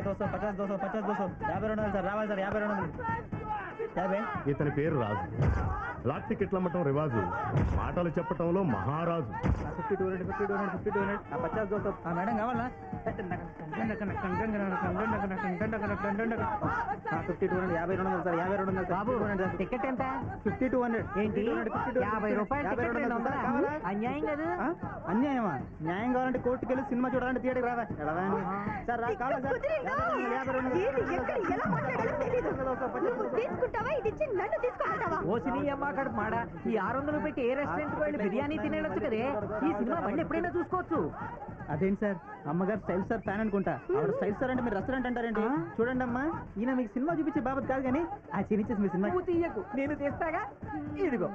200 50 200 50 200 52 వందలు సార్ రావాలి సార్ 52 వందలు. ఇతని పేరు రాజు. బ్లాక్ టికెట్లు అమ్మటం రివాజు, మాటలు చెప్పటంలో మహారాజు. 50 200 50 200 50 200 50 200 మేడం కావాలా? 50 200 52 వందలు సార్ 52 వందలు బాబు టికెట్ ఎంత? 50 200 ఏంటి 50 రూపాయలు టికెట్ 200? అన్యాయం కదా. అన్యాయమా? న్యాయం కావాలంటే కోర్టుకి వెళ్ళి సినిమా చూడాలంటే థియేటర్కి రావా సార్ కావాలా సార్? మాడ ఈ 600 పెట్టి ఏ రెస్టారెంట్ వెళ్ళి బిర్యానీ తినేయచ్చు కదే. ఈ సినిమా మళ్ళీ ఎప్పుడైనా చూసుకోవచ్చు. అదేంటి సార్, అమ్మగారు స్టైల్ సార్ ఫ్యాన్ అనుకుంటా. ఆవిడ స్టైల్ సార్ అంటే మీరు రెస్టారెంట్ అంటారేంటి? చూడండి అమ్మా, ఈయన మీకు సినిమా చూపించే బాబత్ కాదు కానీ ఆ చినిచ్చేసి మీ సినిమా తీయకు, నేను తీస్తాగా. ఇదిగో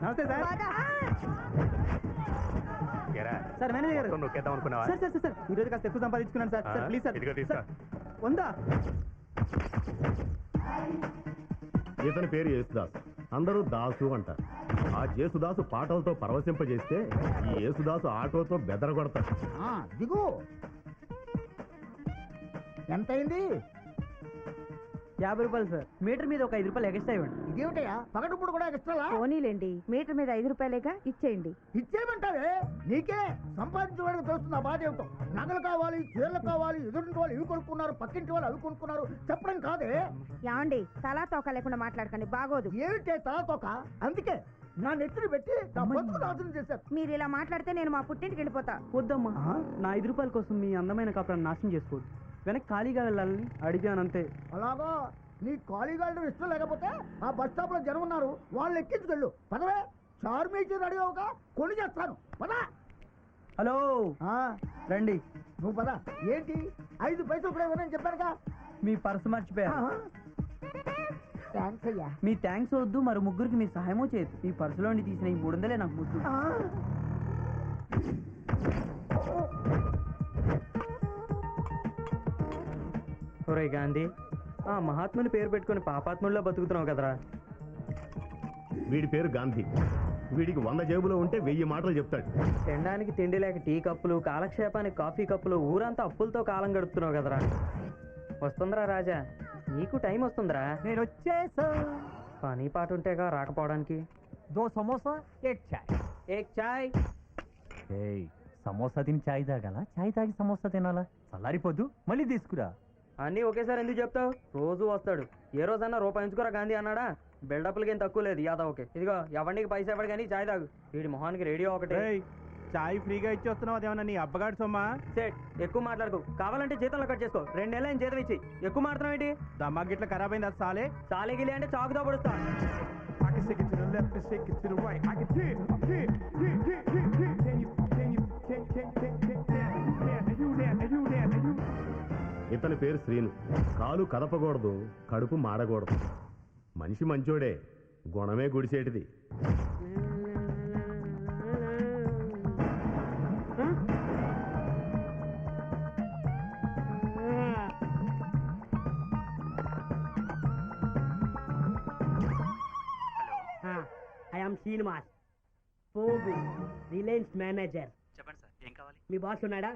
నమస్తే సార్. సార్ మేనేజర్ గారు సార్ సార్ సార్ ఈ రోజు కాస్త ఎక్కువ సంపాదించుకున్నాను సార్. సార్ ప్లీజ్ సార్ ఉందా? ఇతని పేరు యేసుదాస్, అందరూ దాసు అంటారు. ఆ యేసుదాసు పాటలతో పరవశింపజేస్తే ఈ యేసుదాసు ఆటోతో బెదరగొడతాడు. దిగు. ఎంతైంది? 50 రూపాయలు సార్. మీటర్ మీద ఒక 5 రూపాయలు ఎక్స్ట్రా ఇవ్వండి. ఇదేమిటయా పగటిప్పుడు కూడా ఎక్స్ట్రా? పోనీలేండి, మీటర్ మీద 5 రూపాయలేగా ఇచ్చేయండి. ఇచ్చేయమంటావే? నీకే సంపాదించడానికి తెలుస్తుంది ఆ బాధ ఏమిటో. నగలు కావాలి, చీరలు కావాలి, ఎదురింటి వాళ్ళు ఇవి కొనుక్కున్నారు, పక్కింటి వాళ్ళు అవి కొనుక్కున్నారు చెప్పడం కాదే. యాండి తలా తోక లేకుండా మాట్లాడకండి, బాగోదు. ఏమిటే తలతోక? అందుకే నా నెత్తిని పెట్టి నా బతుకు నాశనం చేశారు. మీరు ఇలా మాట్లాడితే నేను మా పుట్టింటికి వెళ్ళిపోతా. వద్దమ్మా, నా 5 రూపాయల కోసం మీ అందమైన కాపురాన్ని నాశనం చేసుకోవద్దు. వెనక్కి ఖాళీగా వెళ్ళాలని అడిగానంతే. అలాగా? నీ ఖాళీగా ఇష్టం లేకపోతే ఆ బస్ స్టాప్ లో జనం ఉన్నారు, వాళ్ళు ఎక్కించుకెళ్ళు. పదవే, చార్మీచి రెడీ అవగా కొని చేస్తాను. పదా. హలో రండి. నువ్వు పద. ఏంటి 5 పైసలు కూడా ఇవ్వనని చెప్పానుగా. మీ పర్సు మర్చిపోయా. థ్యాంక్స్ అయ్యా. మీ థ్యాంక్స్ వద్దు, మరి ముగ్గురికి మీ సహాయమో చేయదు. ఈ పర్సులోండి తీసిన ఈ 300 నాకు ముద్దు. ఒరే గాంధీ, ఆ మహాత్ముని పేరు పెట్టుకుని పాపాత్ముల్లో బతుకుతున్నావు కదరా. వీడి పేరు గాంధీ. వీడికి 100 జేబులో ఉంటే 1000 మాటలు చెప్తాడు. తినడానికి తిండి లేక టీ కప్పులు, కాలక్షేపానికి కాఫీ కప్పులు, ఊరంతా అప్పులతో కాలం గడుపుతున్నావు కదరా. వస్తుందిరా రాజా, నీకు టైం వస్తుందిరా. నేను వచ్చేసా. పని పాట ఉంటేగా రాకపోవడానికి. 2 సమోసా 1 చాయ్. 1 చాయ్. సమోసా తిని చాయ్ తాగాల, చాయ్ తాగి సమోసా తినాలా? చల్లారిపోద్దు, మళ్ళీ తీసుకురా. అన్నీ ఒకేసారి ఎందుకు చెప్తావు? రోజు వస్తాడు. ఏ రోజన్నా రూపాయి ఎంచుకోరా గాంధీ అన్నాడా? బిల్డప్లకి ఏం తక్కువ లేదు యాదవ్. ఓకే ఇదిగో, ఎవరికి పైసా ఇవ్వడు కానీ చాయ్ తాగు. వీడి మొహానికి రేడియో ఒకటి. చాయ్ ఫ్రీగా ఇచ్చేస్తున్నావు, అదేమన్నా నీ అబ్బగాడు సొమ్మా? సెట్, ఎక్కువ మాట్లాడుకో. కావాలంటే జీతంలో కట్ చేసుకో. 2 నెలలు ఆయన జీతం ఇచ్చి ఎక్కువ మాట్లాడుతున్నావు ఏంటి? దమ్మా గిట్ల ఖరాబ్ అయింది. అది సాలే సాలే గిలి అంటే చాకుతో పడుస్తా. ఇతని పేరు శ్రీను. కాలు కదపకూడదు, కడుపు మాడకూడదు. మనిషి మంచోడే, గుణమే గుడిసేటిది. ఐఎమ్ శ్రీనివాస్, పోగు రిలయన్స్ మేనేజర్. చెప్పండి సార్, ఏం కావాలి? మీ బాస్ ఉన్నాడా?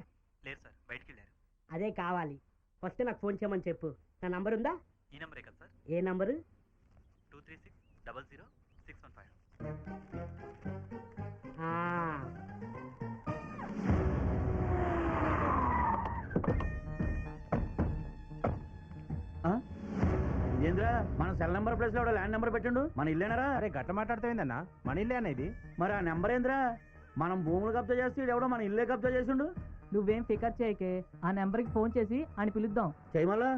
లేదు సార్, బయటికి వెళ్ళారు. అదే కావాలి. ఫస్ట్ నాకు ఫోన్ చేయమని చెప్పు. నా నంబర్ ఉందా? ఈ నంబరే కదా సార్? ఏ నంబరు? 236000615. ఏంద్రా, మన సెల్ నెంబర్ ప్లేస్ లో ల్యాండ్ నెంబర్ పెట్టండు. మన ఇల్లేనరా? అరే గట్ట మాట్లాడతాయిందన్నా, మన ఇల్లే అన్న ఇది. మరి ఆ నెంబర్ ఏంద్రా? మనం భూములు కబ్జా చేస్తే ఎవడో మన ఇల్లే కబ్జా చేసిండు. నువ్వేం ఫికర్ చేయకే, ఆ నెంబర్కి ఫోన్ చేసి అని పిలుద్దాం. చేయమల్లా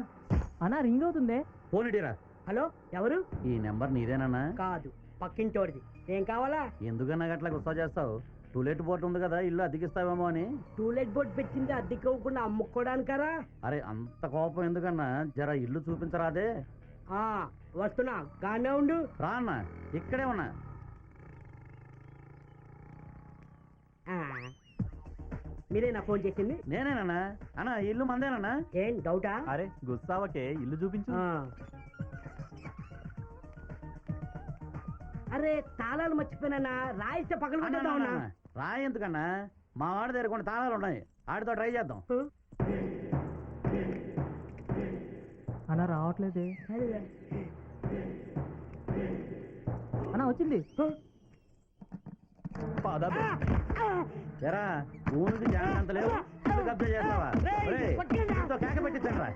అన్నా రింగ్ అవుతుందే. ఫోన్ ఇటీరా. హలో, ఎవరు? ఈ నెంబర్ నీదేనన్నా? కాదు, పక్కింటోడిది. ఏం కావాలా? ఎందుకన్నా గట్లా గుస్తా చేస్తావు? టూలెట్ బోర్డు ఉంది కదా, ఇల్లు అద్దెకిస్తావేమో అని. టూలెట్ బోర్డు పెట్టింది అద్దెకోకుండా అమ్ముకోవడానికరా? అరే అంత కోపం ఎందుకన్నా, జర ఇల్లు చూపించరాదే. వస్తున్నా, గానే ఉండు. రా అన్న, ఇక్కడే ఉన్నా. మీరేనా ఫోన్ చేసింది? నేనేనన్నా. అన్నా ఇల్లు మందేనన్నా. ఏం డౌటా? అరే గుస్సావకే, ఇల్లు చూపించు. అరే తాళాలు మర్చిపోయినా, రాయిస్తే పక్కన పెట్టేద్దామన్నా. రాయి ఎందుకన్నా, మా వాడి దగ్గర కొన్ని తాళాలు ఉన్నాయి, ఆడితో ట్రై చేద్దాం. అన్న రావట్లేదే అన్న వచ్చింది ఎరా ఊరికి జాగ్రత్త లేవు ఇల్లు కబ్జా చేస్తావా ఒరేయ్, ఇంతో కేక పెట్టించండి రా.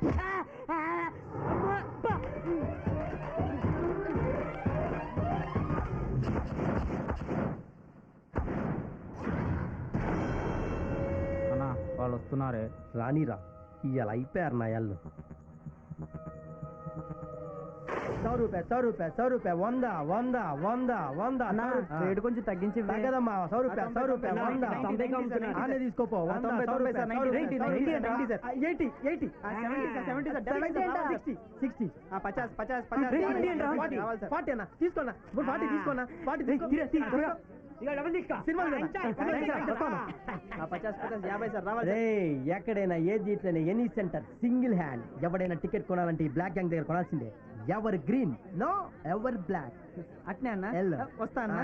అన్నా వాళ్ళు వస్తున్నారే రానిరా ఇవాళ అయిపోయారు నా యాళ్ళు 100 రూపాయలు 100 రూపాయలు 100 రేటు కొంచెం తగ్గించి తగ్గదమ్మా 100 రూపాయలు 100 ఆనే తీసుకోపో 50 ఎక్కడైనా ఏ జీట్లైనా ఎనీ సెంటర్ సింగిల్ హ్యాండ్ ఎవడైనా టికెట్ కొనాలంటే బ్లాక్ గ్యాంగ్ దగ్గర కొనాల్సిందే evergreen no ever black అట్నే అన్న వస్తా అన్న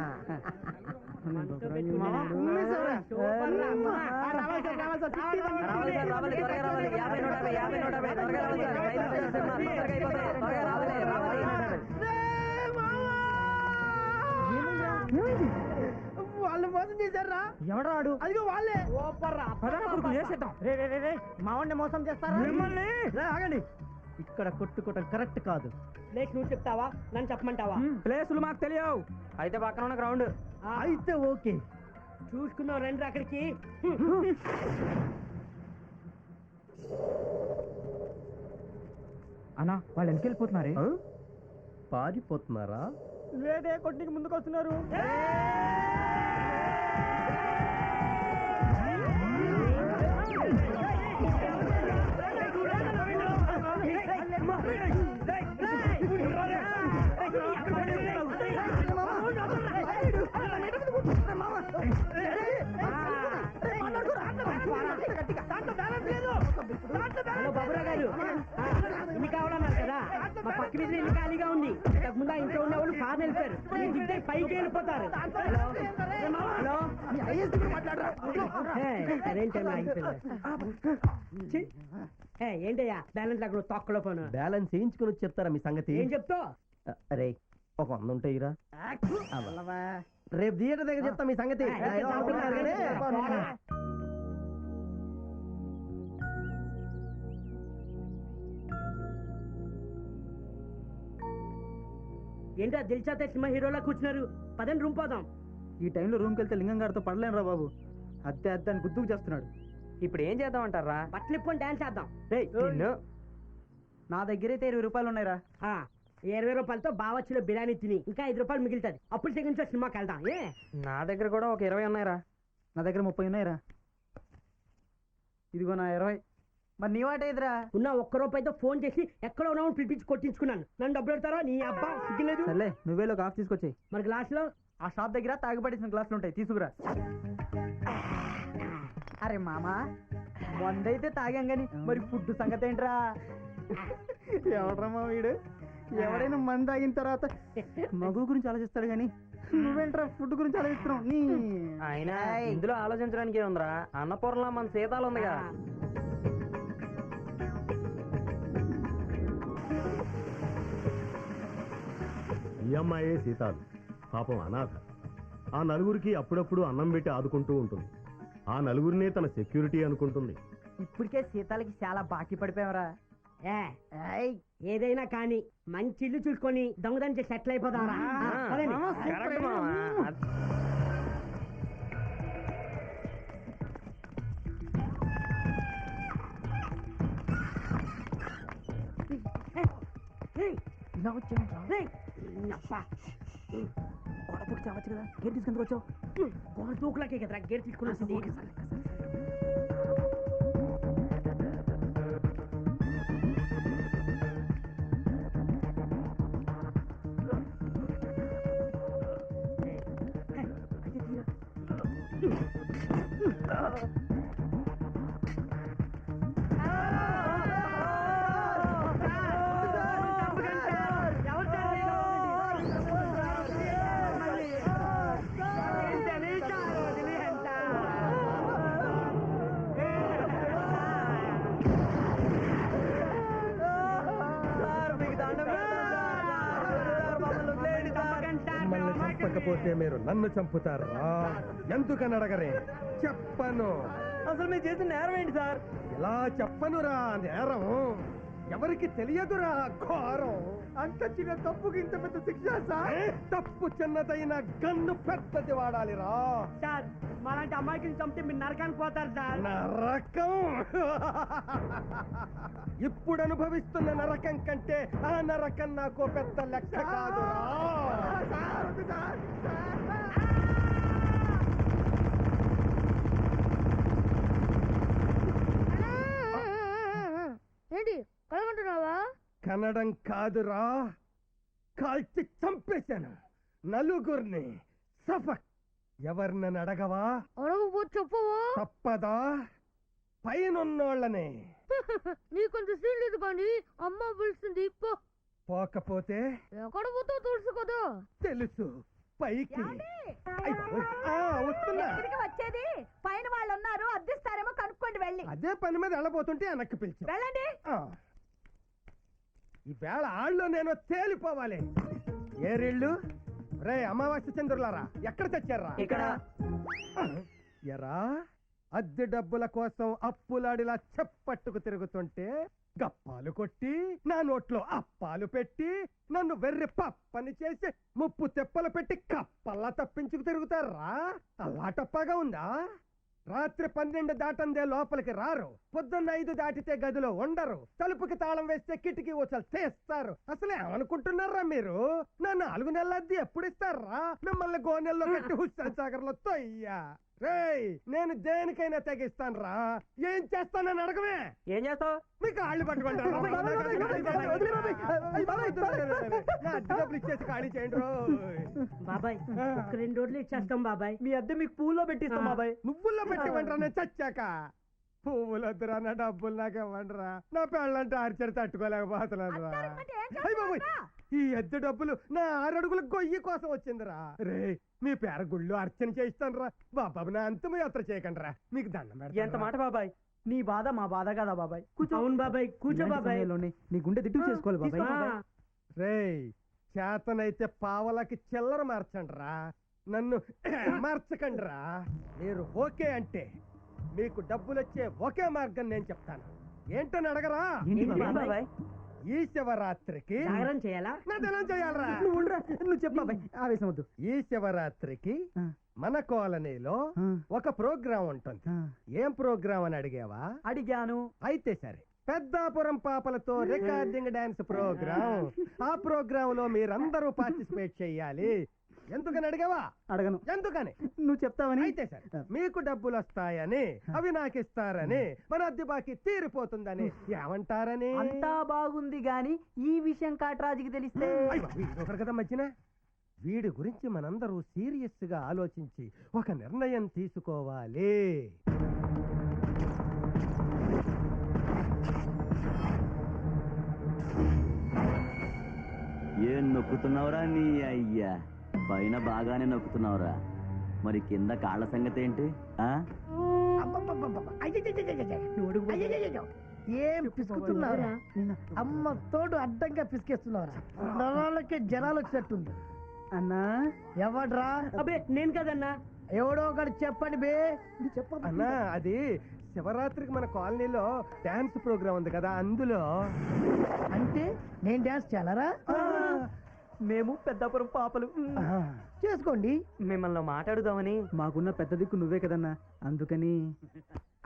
వాళ్ళు మోసం చేశారా? ఎవడాడు అదిగో వాళ్ళే. చేసేద్దాం మావాడిని మోసం చేస్తారా? మిమ్మల్ని ఆగండి ఇక్కడ కొట్టుకోవటం కరెక్ట్ కాదు ప్లేస్ నువ్వు చెప్తావా నన్ను చెప్పమంటావా ప్లేసులు మాకు తెలియవు అయితే పక్కన ఉన్న గ్రౌండ్ అయితే ఓకే చూసుకున్నావు రండి అక్కడికి అన్నా వాళ్ళు వెనక్కి వెళ్ళిపోతున్నారే పారిపోతున్నారా లేదే కొట్టికి ముందుకు వస్తున్నారు హలో బాబురా గారు ఇన్ని కావాలన్నారు కదా మా పక్క మీద ఇల్లు ఖాళీగా ఉంది ఇంతకు ముందు ఆ ఇంట్లో ఉన్న వాళ్ళు కారు వెళ్ళిపోయారు మీరు దిగితే పైకి వెళ్ళిపోతారు హలో అదేంటన్నా ఏంటయ్యా బ్యాలెన్స్ అక్కడ తొక్కలో పోను బ్యాలెన్స్ వేయించుకుని వచ్చి చెప్తారా మీ సంగతి ఏం చెప్తావు అరే ఒక 100 ఉంటాయిరా రేపు థియేటర్ దగ్గర చెప్తా మీ సంగతి ఏదో అనుకుంటున్నారు కానీ. ఏంటా దిల్చాతే సినిమా హీరోలా కూర్చున్నారు పదని రూమ్ పోదాం ఈ టైంలో రూమ్కి వెళ్తే లింగం గారితో పడలేనురా బాబు అద్దె అద్దె అని గుర్తుకు చేస్తున్నాడు ఇప్పుడు ఏం చేద్దామంటారా బట్టలు ఇప్పుకొని డాన్స్ చేద్దాం నా దగ్గర అయితే 20 రూపాయలు ఉన్నాయిరా 20 రూపాయలతో బావచ్చిలో బిర్యానీ తిని ఇంకా 5 రూపాయలు మిగులుతుంది అప్పుడు సెకండ్ సినిమాకి వెళ్దాం ఏ నా దగ్గర కూడా ఒక 20 ఉన్నాయిరా నా దగ్గర 30 ఉన్నాయిరా ఇదిగో నా 20 మరి నీ వాట ఎదురా ఉన్న 1 రూపాయితో ఫోన్ చేసి ఎక్కడ ఉన్నావు పిలిపించి కొట్టించుకున్నాను నన్ను డబ్బులు పెడతారా నీ అబ్బా సిగ్గులేదు సర్లే నువ్వే ఒక ఆఫ్ తీసుకొచ్చాయి మరి గ్లాస్ లో ఆ షాప్ దగ్గర తాగుపడేసిన గ్లాసులు ఉంటాయి తీసుకురా అరే మామా వందైతే తాగాం గాని మరి ఫుడ్ సంగతి ఏంట్రా ఎవడ్రమ్మా వీడు ఎవడైనా మంది తాగిన తర్వాత మగు గురించి ఆలోచిస్తాడు గాని నువ్వేంట్రా ఫుడ్ గురించి ఆలోచిస్తున్నావు నీ ఆయన ఇందులో ఆలోచించడానికి ఏముందిరా అన్నపూర్ణలా మన సీతాలు ఉందిగా ఈ అమ్మాయే సీతాలు పాపం అనాథ ఆ నలుగురికి అప్పుడప్పుడు అన్నం పెట్టి ఆదుకుంటూ ఉంటుంది ఆ నలుగురినే తన సెక్యూరిటీ అనుకుంటుంది ఇప్పటికే సీతాలకి చాలా బాకీ పడిపోయావరా ఏదైనా కానీ మంచి ఇల్లు చూసుకొని దొంగదాన్ని చేసి సెటిల్ అయిపోదాం ఇలా వచ్చావు గోడ పుట్టి చావచ్చు కదా గేర్ తీసుకుందుకు వచ్చావు గోడ దూకులకే కదరా గేర్ తీసుకుని వచ్చింది కాకపోతే మీరు నన్ను చంపుతారా? ఎందుకని అడగరే? చెప్పను. అసలు మీరు చేసిన నేరం ఏంటి సార్? ఎలా చెప్పనురా నేరం? ఎవరికి తెలియదురా ఘోరం. అంత చిన్న తప్పుకి ఇంత పెద్ద శిక్ష సార్? తప్పు చిన్నదైన గన్ను పెద్దది వాడాలిరా. సార్ మాలాంటి అమ్మాయికి చంపితే మీరు నరకానికి పోతారు సార్. నరకం ఇప్పుడు అనుభవిస్తున్న నరకం కంటే ఆ నరకం నాకు పెద్ద లెక్క కాదురా. ఏంటి కలగంటున్నావా? కనడం కాదురా, కాల్చి చంపేశాను నలుగురిని. సఫక్. ఎవరినని అడగవా? అడగబో చెప్పవా? తప్పదా? పైనున్నోళ్ళనే. నీకంత సీన్ లేదు కానీ అమ్మ పిలుస్తుంది పో. పోకపోతే ఎక్కడ పోతావు తెలుసు కదా. తెలుసు. పైకి. అయ్ బాబోయ్. వస్తున్నా. ఎక్కడికి వచ్చేది? పైన వాళ్ళు ఉన్నారు, అద్దెస్తారేమో కనుక్కోండి వెళ్ళి. అదే పని మీద వెళ్ళబోతుంటే వెనక్కి పిలిచి వెళ్ళండి. ఈ వేళ ఆళ్ళు నేను తేలిపోవాలి. ఏరిళ్ళు రే అమావాస్య చంద్రులారా, ఎక్కడ తెచ్చారా? ఇక్కడ. ఎరా అద్దె డబ్బుల కోసం అప్పులాడిలా చెప్పట్టుకు తిరుగుతుంటే గప్పాలు కొట్టి నా నోట్లో అప్పాలు పెట్టి నన్ను వెర్రి పప్పని చేసి ముప్పు తెప్పలు పెట్టి కప్పల్లా తప్పించుకు తిరుగుతారా? అలాటప్పగా ఉందా? రాత్రి 12 దాటందే లోపలికి రారు, పొద్దున్న 5 దాటితే గదిలో ఉండరు, తలుపుకి తాళం వేస్తే కిటికీ ఊచలు తీస్తారు. అసలు ఏమనుకుంటున్నారా మీరు? నా 4 నెలల అద్దె ఎప్పుడు ఇస్తారా? మిమ్మల్ని గోనెల్లో కట్టి హుస్సేన్ సాగర్ లో తొయ్యా. రేయ్ నేను దేనికైనా తెగిస్తాను రా. ఏం చేస్తానని అడగమే. ఏం చేస్తావు? మీ కాళ్ళు పట్టుకుంటారు. డబ్బులు ఇచ్చేసి ఖాళీ చేయండి రోయ్. బాబాయ్ ఒక 2 రోజులు ఇచ్చేస్తాం బాబాయ్. మీ అద్దె మీకు పూల్లో పెట్టిస్తాం బాబాయ్. నువ్వుల్లో పెట్టివ్వండిరా నేను చచ్చాక. పువ్వులు వద్దురా, నా డబ్బులు నాకేవ్వండిరా. నా పెళ్ళంటే ఆర్చర్ తట్టుకోలేకపోతున్నాను రా. అయ్య బాబోయ్, ఈ ఎద్దు డబ్బులు నా 6 అడుగుల గొయ్యి కోసం వచ్చిందిరా. రే మీ పేర గుళ్ళు అర్చన చేయిస్తాను రా. బాబాబు నా అంతము యాత్ర చేయకండి రా, మీకు దండం ఎంత పెడతాను. మాట బాబాయ్? నీ బాధ మా బాధ కదా బాబాయ్. అవును బాబాయ్, కూర్చో బాబాయ్. నీ గుండె దిట్టు చేసుకోవాలి బాబాయ్. రేయ్ చేతనైతే పావలకి చిల్లర మార్చండి రా, నన్ను మార్చకండి రా. మీరు ఓకే అంటే మీకు డబ్బులు వచ్చే ఒకే మార్గం నేను చెప్తాను. ఏంటని అడగరా? బాబాయ్ ఈ శివరాత్రికి జాగరణ చేయాలా? నా దినం చేయాలరా. నువ్వు చెప్పు బాబాయ్, ఆవేశం వద్దు. ఈ శివరాత్రికి మన కాలనీలో ఒక ప్రోగ్రాం ఉంటుంది. ఏం ప్రోగ్రాం అని అడిగావా? అడిగాను. అయితే సరే, పెద్దాపురం పాపలతో రికార్డింగ్ డాన్స్ ప్రోగ్రాం. ఆ ప్రోగ్రాం లో మీరందరూ పార్టిసిపేట్ చెయ్యాలి. ఎందుకని అడిగావా? అడగను. ఎందుకని? నువ్వు చెప్తావని. అయితే సరే, మీకు డబ్బులు వస్తాయని, అవి నాకు ఇస్తారని, మన అద్దె బాకీ తీరిపోతుందని ఏమంటారని? అంతా బాగుంది గాని ఈ విషయం కాట్రాజుకి తెలిస్తే. ఒకరు కదా మధ్యన. వీడి గురించి మనందరూ సీరియస్ గా ఆలోచించి ఒక నిర్ణయం తీసుకోవాలి. ఏం నొక్కుతున్నావురా నీ అయ్యా? పైన బాగానే నొక్కుతున్నావురా, మరి కింద కాళ్ళ సంగతి ఏంటి? ఏం పిసుకుతున్నారా? అమ్మ తోడు అడ్డంగా పిసికేస్తున్నారా? నరాలకి జనాలు వచ్చినట్టుంది. అన్నా ఎవడ్రా? అబ్బే నేను కదన్నా. ఎవడో ఒకటి చెప్పండి బే. అన్నా అది శివరాత్రికి మన కాలనీలో డాన్స్ ప్రోగ్రాం ఉంది కదా, అందులో. అంటే నేను డాన్స్ చేయాలరా? మేము పెద్దాపురం పాపలు. చేసుకోండి. మిమ్మల్ని మాట్లాడుదామని. మాకున్న పెద్ద దిక్కు నువ్వే కదన్నా, అందుకని.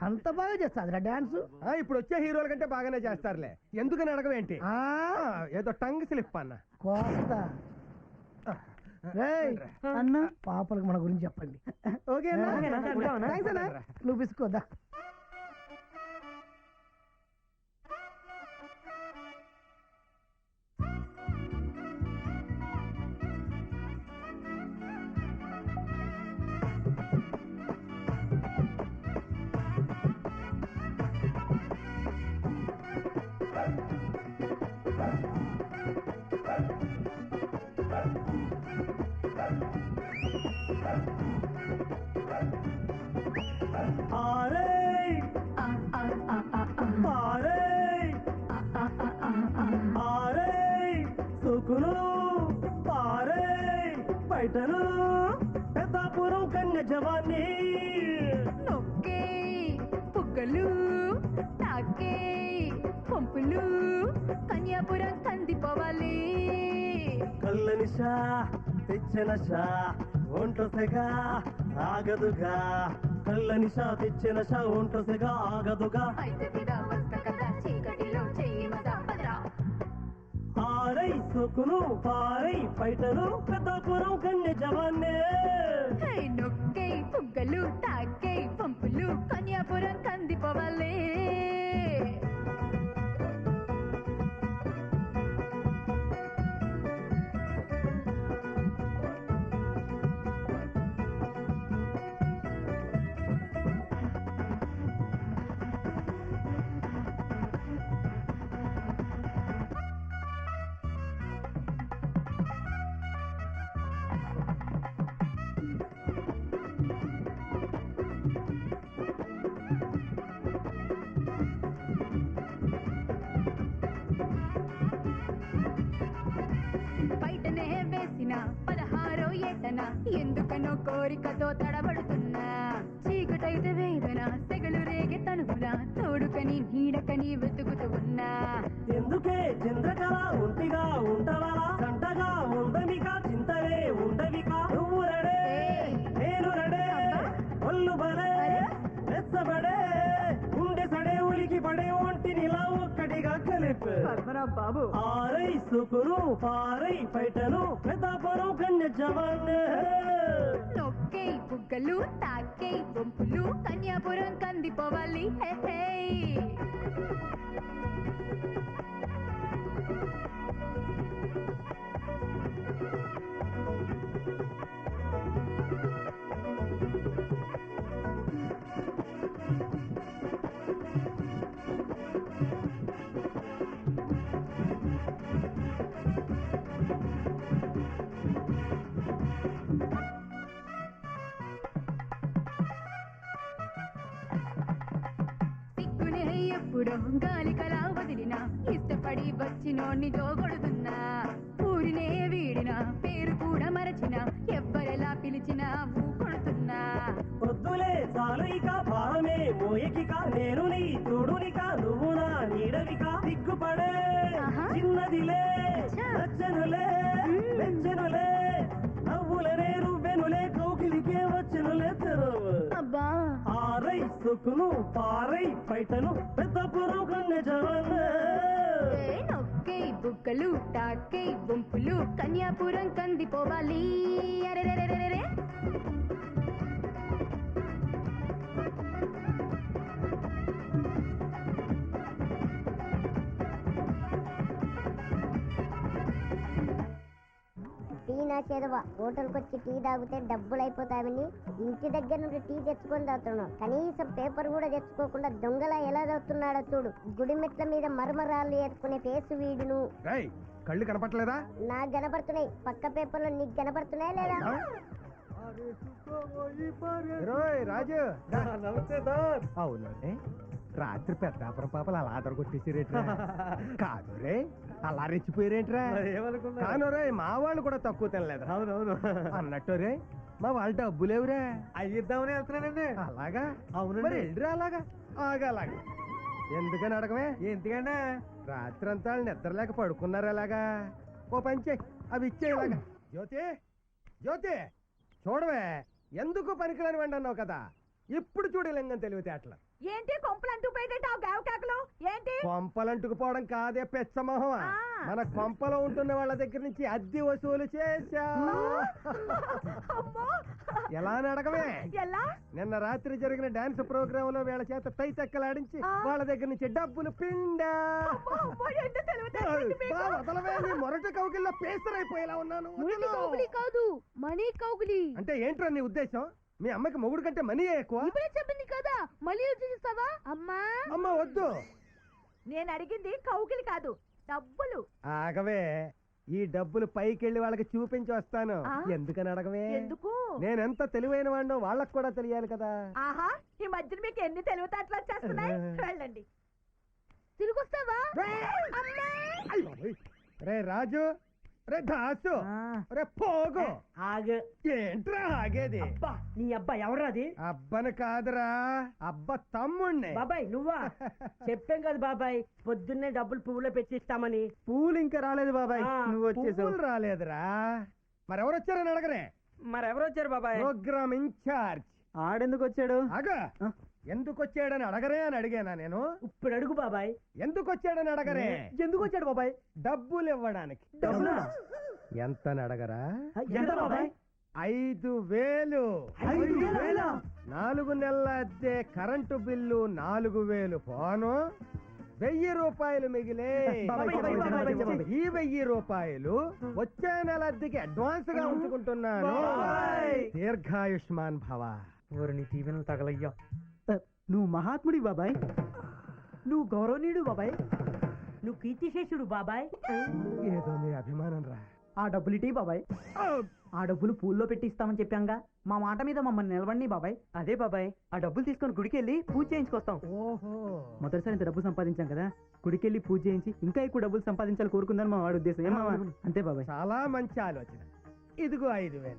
అంత బాగా చేస్తాదిరా డాన్స్? ఇప్పుడు వచ్చే హీరోల కంటే బాగానే చేస్తారులే. ఎందుకని అడగవేంటి? ఏదో టంగ్ స్లిప్ అన్న. కోస్తా. అన్న పాపలకు మన గురించి చెప్పండి. ఓకేనా? నువ్వు పిసుకోదా. పైటను పెద్దాపురం కన్య జవాన్ని నొక్కే పుగ్గలు తాకే పంపులు కన్యాపురం కందిపోవాలి కళ్ళనిషా తెచ్చనషా ఒంటొసెగా ఆగదుగా కళ్ళనిషా తెచ్చనషా ఒంటొసెగా ఆగదుగా అయితే మీద వస్త కదా చీకటిలో చెయ్యి మదా పదరా ఆరై సొక్కును పారై పైటను పెద్దాపురం కన్య జవాన్నే నొక్కే పుగ్గలు తాకే పంపులు కన్యాపురం కందిపోవాలి బయటనే వేసిన 16వ ఏటన ఎందుకనో కోరికతో తడబడుతున్నా చీకటైతే వేదన సెగలు రేగే తనుపున తోడుకని నీడకని వెతుకుతూ ఉన్నా ఎందుకే చంద్రకళ ఒంటిగా ఉంటవలా సంటగా ఉండవిక చింతలే ఉండవిక నువ్వు రడే నేను రడే ఒళ్ళు బలే వెచ్చబడే ఉండే సడే ఉలికి పడే ఒంటినిలా ఒక్కటిగా కలిపి బాబు ఆరై సుకును పారై పైటను పెద్దాపురం కన్య జవాన్నే నొక్కే పుగ్గలు తాకే బొంపులు కన్యాపురం కందిపోవాలి హే హే సిగ్గునే ఎప్పుడో గాలి కలా వదిలినా ఇష్టపడి వచ్చినోన్ని దోగొడుతున్నా ఊరినే వీడినా పేరు కూడా మరచిన ఎవ్వరెలా పిలిచినా ఊకొడుతున్నా పొద్దులే చాలు ఇక భారమే మోయకిక నేను నీ తోడునిక నువ్వు నా నీడవిక సిగ్గుపడే ఆహా. చిన్నదిలే అచ్చా. నచ్చనులే వెచ్చనులే నవ్వులనే నువ్వెనులే కౌకిలికే వచ్చనులే తెరవు అబ్బా ఆరై సుకును పారై పైటను పెద్దపురం కన్య జవాన్నే నొక్కే బుగ్గలు తాకే బొంపులు కన్యాపురం కందిపోవాలి అరెరెరెరెరెరె. టీ నా చేదవా హోటల్కి వచ్చి టీ తాగితే డబ్బులు అయిపోతాయని ఇంటి దగ్గర నుండి టీ తెచ్చుకొని తాగుతున్నావు. కనీసం పేపర్ కూడా తెచ్చుకోకుండా దొంగలా ఎలా చదువుతున్నాడో చూడు. గుడి మెట్ల మీద మరమరాళ్ళు ఏరుకునే ఫేసు వీడును. రేయ్ కళ్ళు కనపట్లేదా? నాకు కనపడుతున్నాయి. పక్క పేపర్లో నీకు కనపడుతున్నాయా లేదా? రోయ్ రాజు నమస్తే సార్. అవునండి రాత్రి పెద్దాపురం పాపలు అలా అదరగొట్టేసారేట్రా? కాదు రే అలా రెచ్చిపోయారేంట్రా? కాను రే మా వాళ్ళు కూడా తక్కువ తినలేదు. అవునవును అన్నట్టు రే మా వాళ్ళు డబ్బు లేవురా. అయ్యిద్దామని వెళ్తున్నానండి. అలాగా? అవునండి వెళ్ళిరా. అలాగా ఆగాలాగా ఎందుకని అడగమే? ఎందుకన్నా రాత్రంతా నిద్రలేక పడుకున్నారు. అలాగా ఓ పంచే అవి ఇచ్చేలాగా. జ్యోతి జ్యోతి చూడవే ఎందుకు పనికిరాని వెండి అన్నావు కదా, ఇప్పుడు చూడు లింగం తెలివితేటలు. ఏంటి కొంపలంటూ పోయేటట్టు గావకాకులు ఏంటి కొంపలంటుకు పోవడం కాదే పెచ్చమోహం. మన కొంపలో ఉంటున్న వాళ్ళ దగ్గర నుంచి అద్దె వసూలు చేశా. ఎలా అడగమే? ఎలా నిన్న రాత్రి జరిగిన డాన్స్ ప్రోగ్రామ్ లో వీళ్ళ చేత తై తక్కలాడించి వాళ్ళ దగ్గర నుంచి డబ్బులు పిండా. వదలవే, నీ మొరటి కౌగిల్లో పేసరైపోయేలా ఉన్నాను. కౌగులి కాదు మనీ కౌగులి. అంటే ఏంట్రా నీ ఉద్దేశం? మీ అమ్మకి మొగుడు కంటే మనీ ఎక్కువ? ఇప్పుడే చెప్పింది కదా మళ్ళీ చూస్తావా అమ్మా? అమ్మ వద్దు. నేను అడిగింది కౌగిలి కాదు డబ్బులు. ఆగవే, ఈ డబ్బులు పైకెళ్ళి వాళ్ళకి చూపించి వస్తాను. ఎందుకని అడగవే? ఎందుకు? నేనెంత తెలివైన వాడినో వాళ్ళకి కూడా తెలియాలి కదా. ఆహా ఈ మధ్యన మీకు ఎన్ని తెలివితేటలు వచ్చేస్తున్నాయి. వెళ్ళండి. తిరిగి వస్తావా? రే రాజు, రే దాసు రే పోగు ఆగు. ఏంట్రా ఆగేది? అబ్బా నీ అబ్బా ఎవరాది? అబ్బని కాదురా అబ్బ తమ్ముణ్ణి. బాబాయ్ నువ్వా? చెప్పాం కదా బాబాయ్, పొద్దున్నే డబ్బులు పువ్వులో పెట్టిస్తామని. పూలు ఇంకా రాలేదు బాబాయ్, నువ్వు వచ్చేసావు. పువ్వులు రాలేదురా. మరెవరు వచ్చారని అడగరే. మరెవరు వచ్చారు బాబాయ్? Programme incharge. ఆడెందుకు వచ్చాడు? ఆగా ఎందుకు వచ్చాడని అడగరే అని అడిగానా నేను? ఇప్పుడు అడుగు బాబాయ్. ఎందుకు వచ్చాడని అడగరే. ఎందుకు వచ్చాడు బాబాయ్? డబ్బులు ఇవ్వడానికి. ఎంత అడగరా? ఎంత బాబాయ్? 5,000. 5,000? 4 నెలల అద్దె, కరెంటు బిల్లు 4,000 పోను, 1,000 రూపాయలు మిగిలే. ఈ 1,000 రూపాయలు వచ్చే నెల అద్దెకి అడ్వాన్స్ గా ఉంచుకుంటున్నాను. దీర్ఘాయుష్మాన్ భవ. నీ దీవెనలు తగలయ్యా. నువ్వు మహాత్ముడి బాబాయ్, నువ్వు గౌరవనీయుడు బాబాయ్, నువ్వు కీర్తిశేషుడు బాబాయ్. ఏదో నీ అభిమానం రా. ఆ డబ్బులు ఇటీ బాబాయ్. ఆ డబ్బులు పూల్లో పెట్టి ఇస్తామని చెప్పాంగా, మా మాట మీద మమ్మల్ని నిలవండి బాబాయ్. అదే బాబాయ్, ఆ డబ్బులు తీసుకొని గుడికి వెళ్ళి పూజ చేయించుకొస్తాం. ఓహో, మొదటిసారి ఇంత డబ్బు సంపాదించాం కదా, గుడికి వెళ్ళి పూజ చేయించి ఇంకా ఎక్కువ డబ్బులు సంపాదించాలి కోరుకుందని మా వాడి ఉద్దేశం. ఏమా? అంతే బాబాయ్. చాలా మంచి ఆలోచన. ఇదిగో 5,000.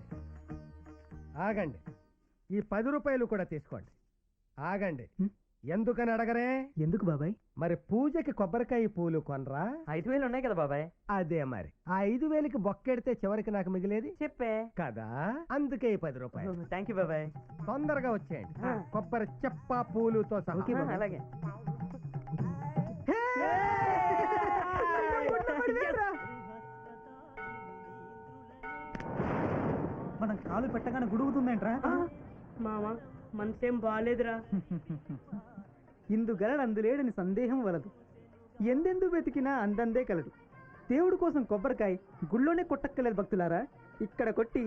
ఆగండి, ఈ 10 రూపాయలు కూడా తీసుకోండి. ఆగండి, ఎందుకని అడగరే? ఎందుకు బాబాయ్? మరి పూజకి కొబ్బరికాయ పూలు కొనరా? 5,000 ఉన్నాయి కదా బాబాయ్. అదే మరి, ఆ 5,000కి బొక్కెడితే చివరికి నాకు మిగిలేది చెప్పే కదా. అందుకే ఈ 10 రూపాయలు. థ్యాంక్ యూ బాబాయ్. తొందరగా వచ్చేయండి. కొబ్బరి చెప్ప పూలుతో సహా. అలాగే. మనం కాలు పెట్టగానే గుడుగుతుందేంట్రా? మామ మనసేం బాగాలేదురా. ఇందుగలడు అందులేడని సందేహం వలదు, ఎందెందు వెతికినా అందందే కలదు. దేవుడి కోసం కొబ్బరికాయ గుళ్ళోనే కొట్టక్కలేదు భక్తులారా, ఇక్కడ కొట్టి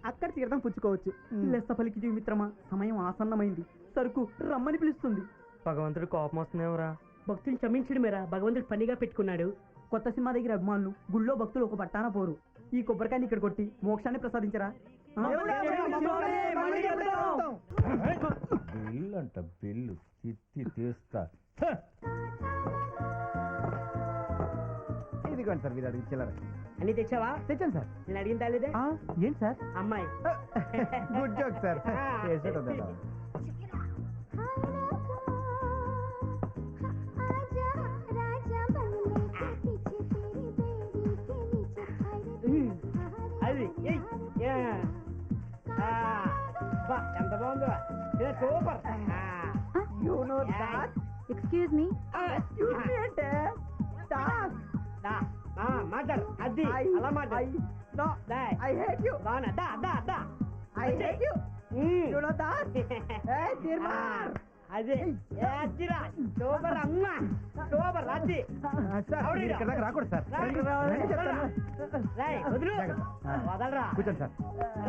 అక్కడ తీర్థం పుచ్చుకోవచ్చు. లెస్స పలికి మిత్రమా, సమయం ఆసన్నమైంది, సరుకు రమ్మని పిలుస్తుంది. భగవంతుడు కోపం వస్తుందేమరా? భక్తులు క్షమించడమేరా భగవంతుడు పనిగా పెట్టుకున్నాడు. కొత్త సినిమా దగ్గర అభిమానులు గుళ్ళో భక్తులు ఒక పట్టాన పోరు. ఈ కొబ్బరికాయని ఇక్కడ కొట్టి మోక్షాన్ని ప్రసాదించరా? బిల్లు అంట, బిల్లు చిత్తి తీస్తా. ఇదిగోండి సార్, మీరు అడిగి చిల్లర. అన్ని తెచ్చావా? తెచ్చాను సార్. నేను అడిగిన తాలేదే. ఏంటి సార్? అమ్మాయి. Good joke sir. అది ఎంత బాగుందో, సూపర్. Excuse me. మాట్లాడు, అది అలా మాట్లాడు. అదే సూపర్ అమ్మా, సూపర్ రాజీ. రాకూడదు సార్. వదలరా. కూర్చోండి సార్.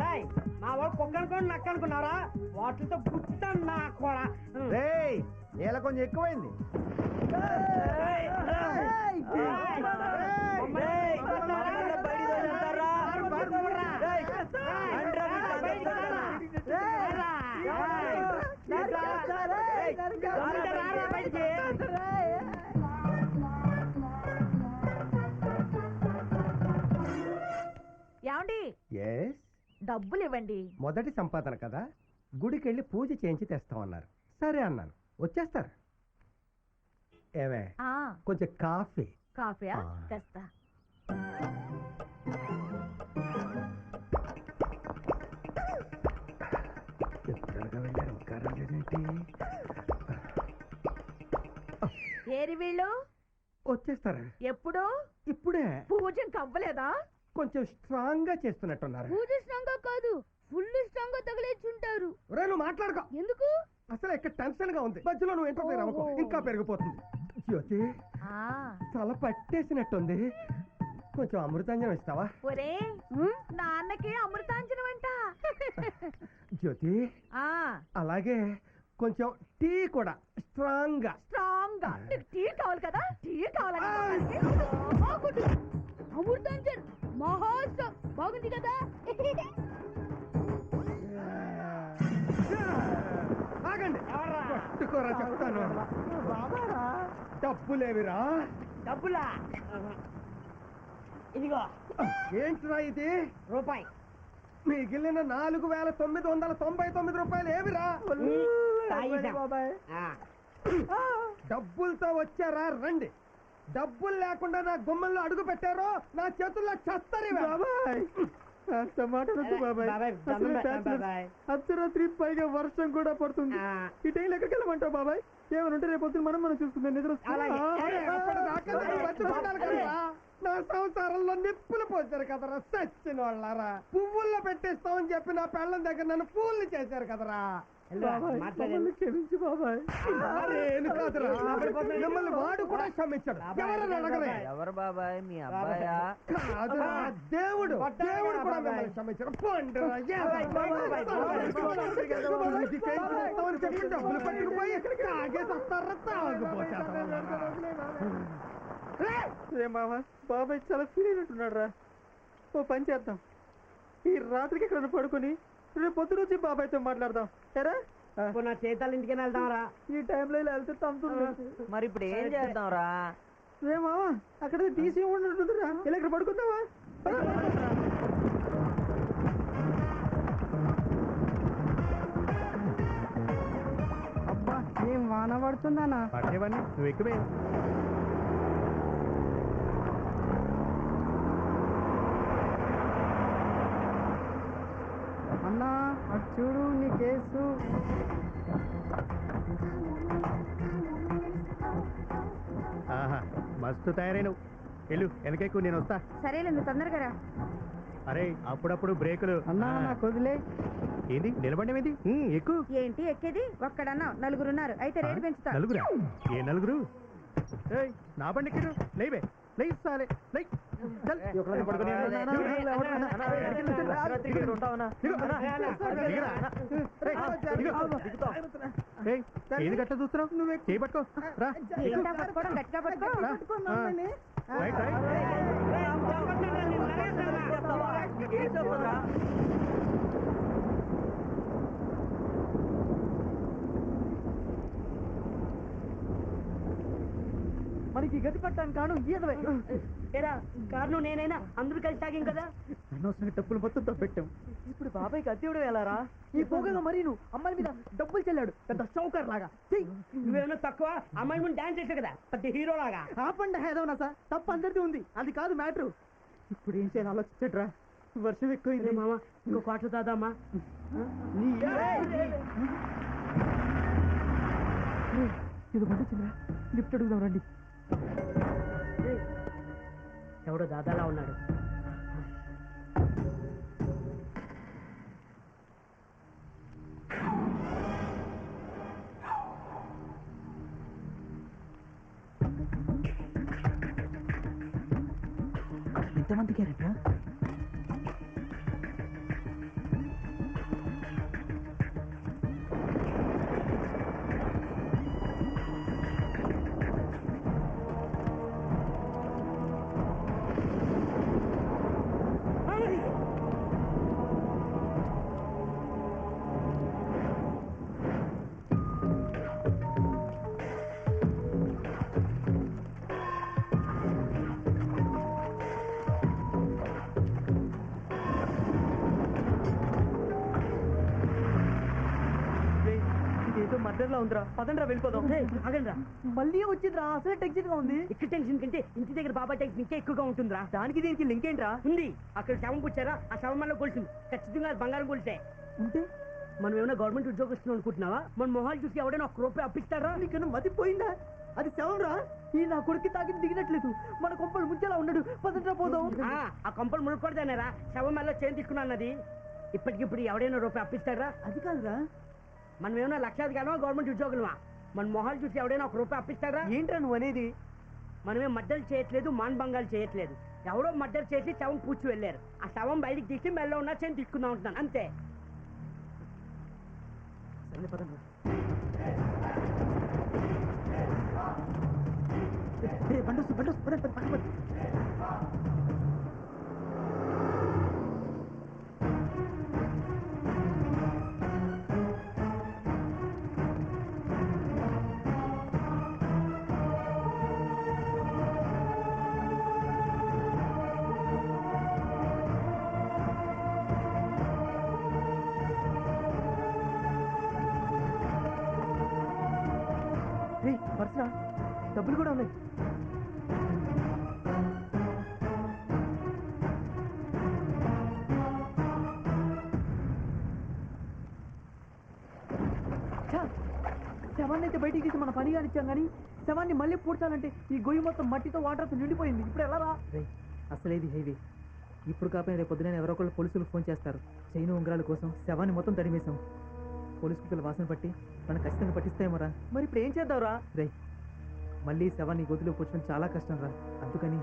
రాయ్, మా వాడు కుక్క అనుకోండి నక్క అనుకున్నారా? వాటితో పుట్టాను నా కూడా. ఇలా కొంచెం ఎక్కువైంది. ఏమండి, డబ్బులు ఇవ్వండి. మొదటి సంపాదన కదా, గుడికి వెళ్ళి పూజ చేయించి తెస్తామన్నారు. సరే అన్నాను, వచ్చేస్తారు. ఏమే కొంచెం కాఫీ. కాఫీయా? తెస్తా. ఏరి వీళ్ళు వచ్చేస్తారా? ఎప్పుడు? ఇప్పుడే. పూజ కవ్వలేదా? కొంచెం స్ట్రాంగ్ గా చేస్తున్నట్టున్నారు. పూజ స్ట్రాంగ్ గా కాదు, ఫుల్ స్ట్రాంగ్ గా తగిలేచుంటారు. నువ్వు మాట్లాడుకో. ఎందుకు? అసలు ఇక్కడ టెన్షన్ గా ఉంది, మధ్యలో నువ్వు ఇంటర్ఫైర్ అవ్వకు, ఇంకా పెరిగిపోతుంది. జ్యోతి, తల పట్టేసినట్టుంది, కొంచెం అమృతాంజనం ఇస్తావా? ఒరే, నాన్నకి అమృతాంజనం అంట. జ్యోతి, అలాగే కొంచెం టీ కూడా స్ట్రాంగ్ గా. స్ట్రాంగ్ గా? టీ కావాలి కదా, టీ కావాలని. అమృతాంజన్ మహాస్త బాగుంది కదా. ఆగండి, పట్టుకోరా చెప్తాను. డబ్బులేవిరా? డబ్బులా? ఇదిగో ఏంట్రా ఇది? రూపాయి. మిగిలిన 4,999 రూపాయలు ఏమిరా? డబ్బులతో వచ్చారా? రండి. డబ్బులు లేకుండా నా గుమ్మంలో అడుగు పెట్టారో నా చేతుల్లో చస్తారు. అర్ధరాత్రి పైగా వర్షం కూడా పడుతుంది. ఈ టైం ఎక్కడికి వెళ్ళమంటావు బాబాయ్? ఏమైనా ఉంటే రేపు పొద్దున్న మనం చూసుకుందాం. నిద్ర నా సంసారంలో నిప్పులు పోసారు కదరా సచ్చిన వాళ్ళారా. పువ్వుల్లో పెట్టేస్తామని చెప్పి నా పెళ్ళం దగ్గర నన్ను పూలు చేశారు కదరా. క్షమించు బాబాయ్. మిమ్మల్ని వాడు కూడా క్షమించాడు. ఎవరని అడగలే. ఎవరు బాబాయ్? మీ అబ్బాయా? కాదురా, దేవుడు దేవుడు కూడా మిమ్మల్ని క్షమించాడు. చెప్పి డబ్బులు పట్టుకుపోయి తాగేసి వస్తారా? రే మామ, బాబాయ్ చాలా ఫీల్ అయినట్టున్నాడు రా. ఓ పని చేద్దాం, ఈ రాత్రికి ఇక్కడ పడుకొని రేపు పొద్దు నుంచి బాబాయ్తో మాట్లాడదాం. సరే నా చేతాలు ఇంటికి వెళ్దాంరా. ఈ టైంలో ఇలా వెళ్తే తంతుంది. మరి ఇప్పుడు ఏం చేద్దాం రా? రే మామ, అక్కడ తీసి ఉంటుందిరా. ఇలా ఇక్కడ పడుకుందావా? అబ్బా, ఏం వాన పడుతుందన్నా? పడేవన్నీ నువ్వు ఎక్కువే. అన్నా అటు చూడు, నీ కేసు. ఆహా, మస్తు తయారైనవు. వెళ్ళు, వెనకెక్కు, నేను వస్తా. సరేలే, నువ్వు తొందరగా రా. అరే, అప్పుడప్పుడు బ్రేకులు. అన్నా నాకు వదిలే. ఏంది నిలబడమేది? ఎక్కువ. ఏంటి ఎక్కేది? ఒక్కడన్నా, నలుగురున్నారు. అయితే రేటు పెంచుతా. నలుగురా? ఏ నలుగురు? ఏయ్, నా బండి ఎక్కిరు. లేవే, లై సాలే, లై. ఏది గట్ట చూస్తున్నావు? నువ్వే చేపట్టుకో రా. పట్టుకోవడం గట్టిగా పట్టుకో. Right right. మనకి గతి పట్టాను కాను ఈయనవే. ఏరా, కారణం నేనైనా అందరూ కలిసి తాగాం కదా. అనవసరంగా డబ్బులు మొత్తం తప్పెట్టాం. ఇప్పుడు బాబాయ్కి అద్దెవుడు వెళ్ళారా? ఈ పోగగా మరి నువ్వు అమ్మాయి మీద డబ్బులు చెల్లాడు పెద్ద షౌకర్ లాగా. నువ్వేమన్నా తక్కువ? అమ్మాయి ముందు డాన్స్ చేసావు కదా పెద్ద హీరో లాగా. ఆపండి హేదవనా సార్, తప్పు అందరిది ఉంది. అది కాదు మ్యాటర్. ఇప్పుడు ఏం చేయాలి ఆలోచించట్రా. వర్షం ఎక్కువైంది మామ, ఇంకో కోట్లు దాదామా? ఇది పండించిందిరా. లిఫ్ట్ అడుగుదాం రండి. ఎవడో దాదాలా ఉన్నాడు. ఎంతమందికి రా? మధ్యలో ఉందిరా, పదండ్రా వెళ్ళిపోదాం. ఆగండిరా, మళ్ళీ వచ్చిందిరా. అసలే టెన్షన్ గా ఉంది. ఇక్కడ టెన్షన్ కంటే ఇంటి దగ్గర బాబా టెన్షన్ ఇంకా ఎక్కువగా ఉంటుందిరా. దానికి దీనికి లింక్ ఏంట్రా? ఉంది. అక్కడ శవం పుచ్చారా, ఆ శవం వల్ల కొలిసింది. ఖచ్చితంగా అది బంగారం కొలిసే ఉంటే మనం ఏమైనా గవర్నమెంట్ ఉద్యోగస్తులు అనుకుంటున్నావా? మన మొహాలు చూసి ఎవడైనా 1 రూపాయి అప్పిస్తారా? నీకన్నా మతిపోయిందా? అది శవంరా. ఈ నా కొడుకు తాకి దిగినట్లేదు. మన కొంపలు ముంచేలా ఉన్నాడు. పదండ్రా పోదాం. ఆ కొంపలు మునుకోడదానేరా శవం వల్ల చేయం తీసుకున్నా అన్నది. ఇప్పటికిప్పుడు ఎవడైనా రూపాయి అప్పిస్తారా? అది కాదురా, మనం ఏమైనా లక్షాధికారమా గవర్నమెంట్ ఉద్యోగులమా? మన మొహాలు చూసి ఎవడైనా 1 రూపాయి అప్పిస్తారా? ఏంట్రా నువ్వు అనేది? మనమే మద్దలు చేయట్లేదు, మాన్బంగాలు చేయట్లేదు. ఎవడో మద్దలు చేసి శవం పూడ్చి వెళ్ళారు. ఆ శవం బయటికి తీసి మెల్ల ఉన్న చేయం తీసుకుందాం ఉంటున్నాను అంతే. పర్సరా డబ్బులు కూడా ఉన్నాయి. శవాన్ని అయితే బయటికి తీసి మన పని కానిచ్చాం కానీ శవాన్ని మళ్ళీ పూడ్చాలంటే ఈ గొయ్యి మొత్తం మట్టితో వాటర్తో నిండిపోయింది. ఇప్పుడు ఎలా రా? అసలు ఇది హైవే. ఇప్పుడు కాకపోయినా రేపు పొద్దున ఎవరో ఒకళ్ళు పోలీసులకు ఫోన్ చేస్తారు. చైను ఉంగరాల కోసం శవాన్ని మొత్తం తడిమేశాం. పోలీసు కుక్కల వాసన పట్టి మనం ఖచ్చితంగా పట్టిస్తాయేమోరా. మరి ఇప్పుడు ఏం చేద్దాంరా? రే మళ్ళీ శవాన్ని గొంతులో పూడ్చడం చాలా కష్టం రా. అందుకని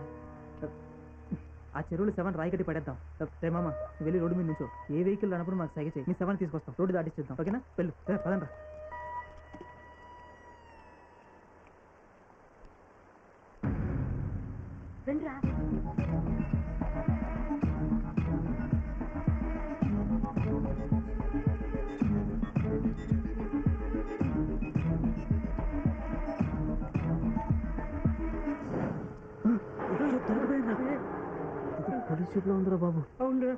ఆ చెరువులు శవాన్ని రాయికట్టి పడేద్దాం. రే మామ వెళ్ళి రోడ్డు మీద నుంచో. ఏ వెహికల్ రానప్పుడు మాకు సైగ చేయి. మీ శవాన్ని తీసుకొస్తాం. రోడ్డు దాటిస్తాం. ఓకేనా? వెళ్ళు పదండి రా. రండిరా. పోలీస్ షూట్లో ఉందిరా బాబు. అవునురా.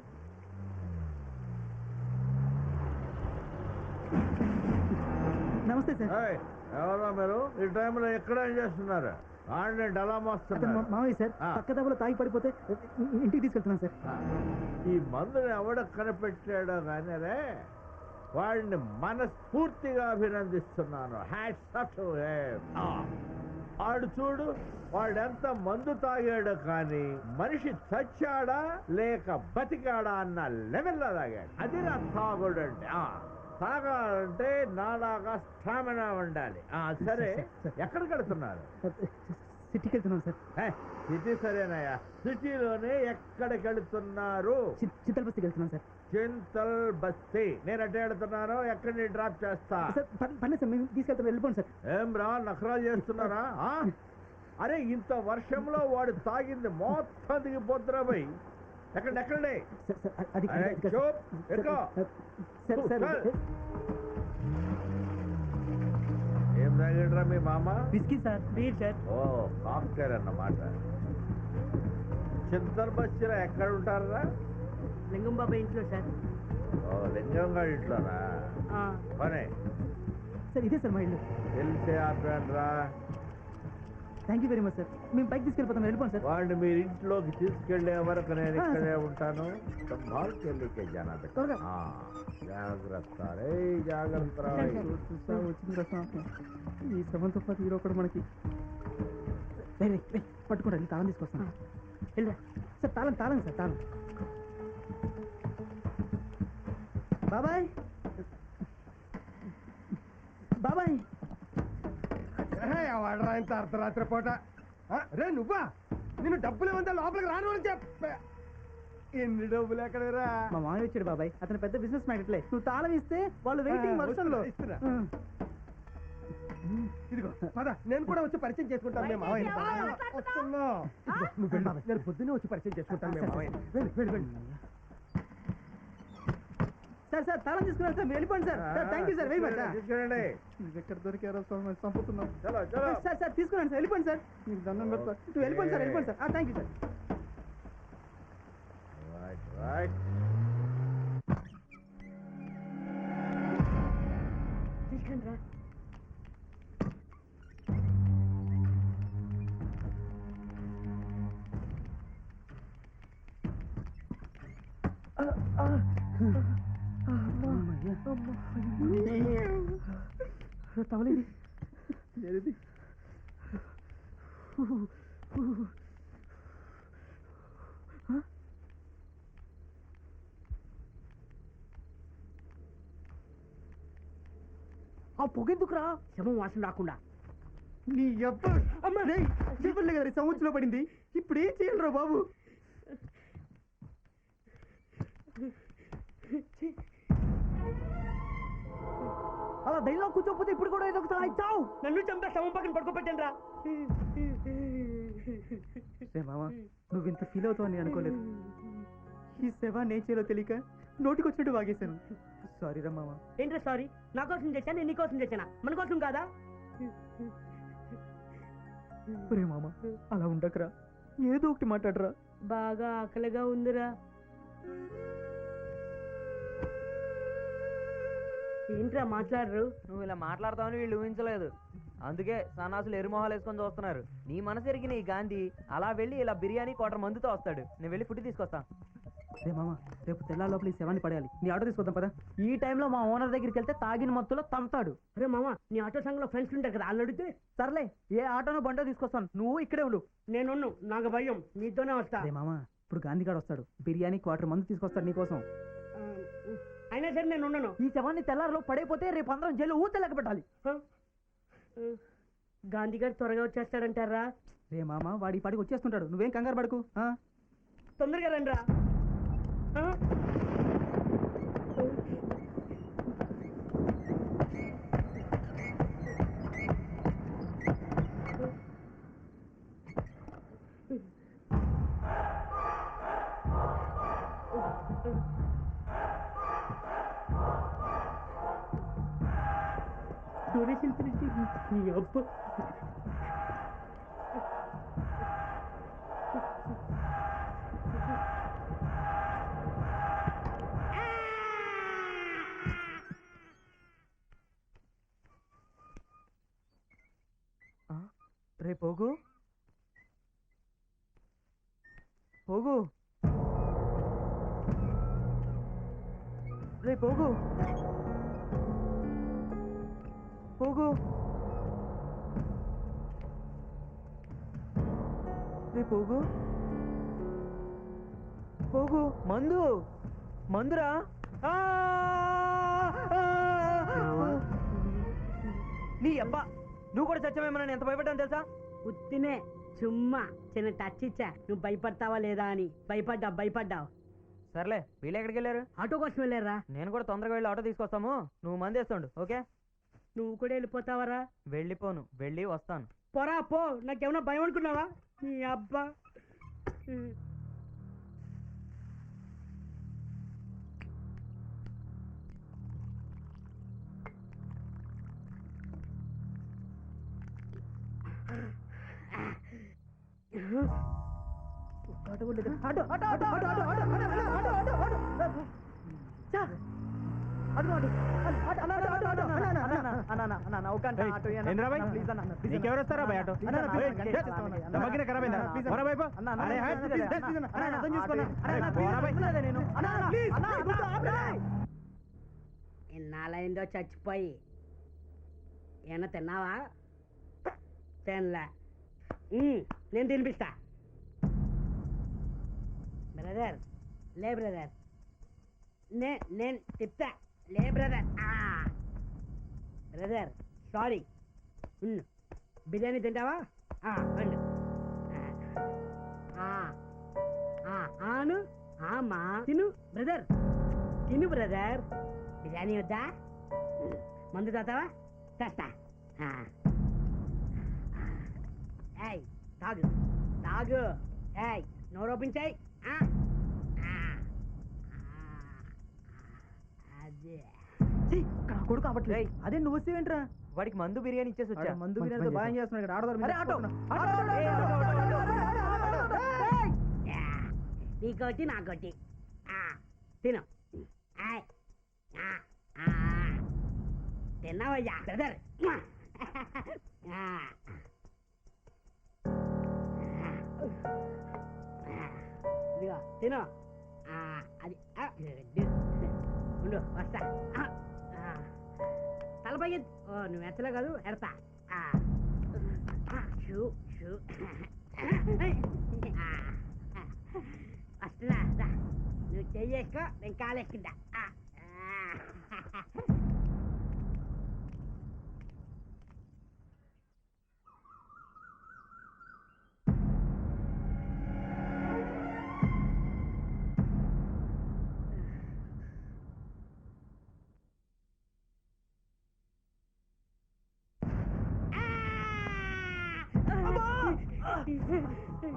నమస్తే సార్. ఎవరో మీరు ఈ టైంలో ఎక్కడ ఏం చేస్తున్నారు? ఎలా మోస్తున్నారు? మామయ్య సార్ పక్క దెబ్బలో తాగి పడిపోతే ఇంటికి తీసుకెళ్తున్నాను సార్. ఈ మందుని ఎవడ కనిపెట్టాడో కానీ రే వాడిని మనస్ఫూర్తిగా అభినందిస్తున్నాను. Hats off to him. ఆడు చూడు, వాడెంత మందు తాగాడో కానీ మనిషి చచ్చాడా లేక బతికాడా అన్న లెవెల్లో తాగాడు. అది నా తాగుడు అంటే. తాగాలంటే నాలాగా స్టామినా ఉండాలి. సరే ఎక్కడికి వెళ్తున్నారు? సిటీకి వెళ్తున్నాను సార్. సిటీ సరేనాయా, సిటీలోనే ఎక్కడికి వెళ్తున్నారు? చింతల్ బస్తీకి వెళ్తున్నాను సార్. చింతల్ బస్తీ. నేను అట్టే వెళ్తున్నాను. ఎక్కడిని డ్రాప్ చేస్తా? పర్లేదు సార్, మేము తీసుకెళ్తాం. వెళ్ళిపోండి సార్. ఏం రా నఖరాలు చేస్తున్నారా? అరే ఇంత వర్షంలో వాడు తాగింది మొత్తం దిగిపోతున్నా పోయి. ఎక్కడే ఏం తాగాడురా మీ మామ? Whisky sir. Beer sir. ఓ కాక్టైల్ అన్నమాట. చింతల్ బస్తీలో ఎక్కడ ఉంటారా? లింగం బాబా ఇంట్లో సార్. ఓ లింగం గారి ఇంట్లోనా? పనే సార్. ఇదే సార్ మా ఇల్లు. తెలిసే ఆపేండ్రా. Thank you very much sir. మేము బైక్ తీసుకెళ్ళిపోతాం. వెళ్ళిపోండి సార్. వాడిని మీరు ఇంట్లోకి తీసుకెళ్లే వరకు నేను ఇక్కడే ఉంటాను. సంభాల్కెళ్ళికే జనా జాగ్రత్త రే, జాగ్రత్త. వచ్చింది ఈ శ్రమంతో పాటు హీరో కూడా మనకి. పట్టుకోండి, తాళం తీసుకొస్తాను. వెళ్ళా సార్. తాళం సార్, తాళం. బాబాయ్ బాబాయ్. వాడరా ఇంత అర్ధరాత్రి పూట? రే నువ్వా? నేను డబ్బులు ఏమంతా లోపలికి రాను అని చెప్పా. ఎన్ని డబ్బులు ఎక్కడరా? మా మామయ్య వచ్చాడు బాబాయ్. అతను పెద్ద బిజినెస్ మ్యాగ్నెట్లే. నువ్వు తాళం ఇస్తే వాళ్ళు వెయిటింగ్ వర్షంలో. ఇదిగో పద, నేను కూడా వచ్చి పరిచయం చేసుకుంటాను మేము మామయ్య. వస్తున్నా. నువ్వు వెళ్ళి, నేను పొద్దున్నే వచ్చి పరిచయం చేసుకుంటాను మేము మామయ్య. వెళ్ళి వెళ్ళి వెళ్ళి. సార్ సార్ తాళం తీసుకున్నారు సార్. మీరు వెళ్ళిపోండి sir. Thank you sir very much. తీసుకురండి. ఎక్కడ దొరికారో చంపుతున్నాం. చలో సార్ సార్ తీసుకున్నాను సార్. వెళ్ళిపోండి సార్. మీకు దండం పెడతా. వెళ్ళిపోండి సార్. వెళ్ళిపోండి sir. Thank you sir. Right. తీసుకుని రా. తవలేది ఏది? ఆ పొగెందుకురా? శవం వాసన రాకుండా. నీ చెప్పలే కదా సంవత్సరంలో పడింది. ఇప్పుడు ఏం చేయాలరా బాబు? అలా ధైర్యంలో కూర్చోకపోతే ఇప్పుడు కూడా ఏదో ఒకసారి ఇచ్చావు. నన్ను చంపే శవం పక్కన పడుకోపెట్టండి రా. మామ నువ్వు ఇంత ఫీల్ అవుతావు అని అనుకోలేదు. ఈ సేవ నేచేలో తెలియక నోటికి వచ్చినట్టు వాగేశాను. సారీ రా మామ. ఏంట్రా సారీ? నా కోసం చేశాను, నేను నీ కోసం చేశానా? మన కోసం కాదా? ఒరే మామ అలా ఉండకరా. ఏదో ఒకటి మాట్లాడరా. బాగా ఆకలిగా ఉందిరా. ఏంట్రా మాట్లాడరు? నువ్వు ఇలా మాట్లాడతావని వీళ్ళు ఊహించలేదు. అందుకే సన్నాసులు ఎరుమొహాలు వేసుకొని చూస్తున్నారు. నీ మనసు ఎరిగిన ఈ గాంధీ అలా వెళ్ళి ఇలా బిర్యానీ క్వార్టర్ మందుతో వస్తాడు. నేను వెళ్ళి ఫుడ్ తీసుకొస్తా. రే మామ, రేపు తెల్లారి లోపల ఈ శవాన్ని పడేయాలి. నీ ఆటో తీసుకొద్దాం పదా. ఈ టైంలో మా ఓనర్ దగ్గరికి వెళ్తే తాగిన మత్తులో తంతాడు. అరే మామ, నీ ఆటో సంఘంలో ఫ్రెండ్స్ ఉంటారు కదా, వాళ్ళు అడిగితే సర్లే, ఏ ఆటోనో బండో తీసుకొస్తాను, నువ్వు ఇక్కడే ఉండు. నేను నాకు భయం, మీతోనే వస్తా. రే మామ, ఇప్పుడు గాంధీగాడు వస్తాడు, బిర్యానీ క్వార్టర్ మందు తీసుకొస్తాడు నీకోసం. అయినా సరే నేను ఉండను. ఈ శవాన్ని తెల్లారిలో పడైపోతే రేపు అందరం జైలు ఊత లెక్క పెట్టాలి. గాంధీ గారు త్వరగా వచ్చేస్తాడంటారా? రే మామ, వాడి పాటికి వచ్చేస్తుంటాడు, నువ్వేం కంగారు పడకు. తొందరగా రండిరా. డొనేషన్ పిలిచి నీ అబ్బ రే పోగు పోగు రే పోగు పోగు రే పోగు పోగు మందు మందురా. నీ అబ్బా, నువ్వు కూడా చచ్చామేమన్నా ఎంత భయపడ్డాను తెలుసా? ఉత్తినే చుమ్మా చిన్న టచ్ ఇచ్చా, నువ్వు భయపడతావా లేదా అని. భయపడ్డావు. సర్లే, వీళ్ళు ఎక్కడికి వెళ్ళారు? ఆటో కోసం వెళ్ళారా? నేను కూడా తొందరగా వెళ్ళి ఆటో తీసుకొస్తాము, నువ్వు మంది వేస్తుండు. ఓకే, నువ్వు కూడా వెళ్ళిపోతావరా? వెళ్ళిపోను, వెళ్ళి వస్తాను. పోరా పో, నాకేమన్నా భయం అనుకున్నావా? నీ అబ్బా. నీకెవరు వస్తారా భయ ఆటో? ఖరాబ్ ఎన్నాళ్ళైందో చచ్చిపోయి. ఏమన్నా తిన్నావా? తినలే. నేను తినిపిస్తా. బ్రదర్ లే బ్రదర్, నేను తిప్తా. లే బ్రదర్. Brother sorry. బిర్యానీ తింటావా? పండు. ఆను ఆమా తిను బ్రదర్, తిను బ్రదర్. బిర్యానీ వద్దా? మందు తాతావా? తెస్తా. ఏయ్ తాగు తాగు. ఏయ్ నోరు ఓపెన్ చేయి. అదే కొడుకు అవ్వట్లే. అదే నువ్వు వస్తేవేంట్రా? వాడికి మందు బిర్యానీ ఇచ్చేసి వచ్చా. మందు బిర్యానీ బాగా చేస్తున్నాడు ఇక్కడ. ఆడదారు నీకోటి నాకోటి. తిను. తిన్నావయ్యా బ్రదర్. ఇదిగో తిను. అది ఉండు వస్తా. తలపై నువ్వు ఎత్తలే కాదు, ఎడతా. వస్తున్నా. నువ్వు చెయ్యేసుకో, నేను కాలేసుకుంటా.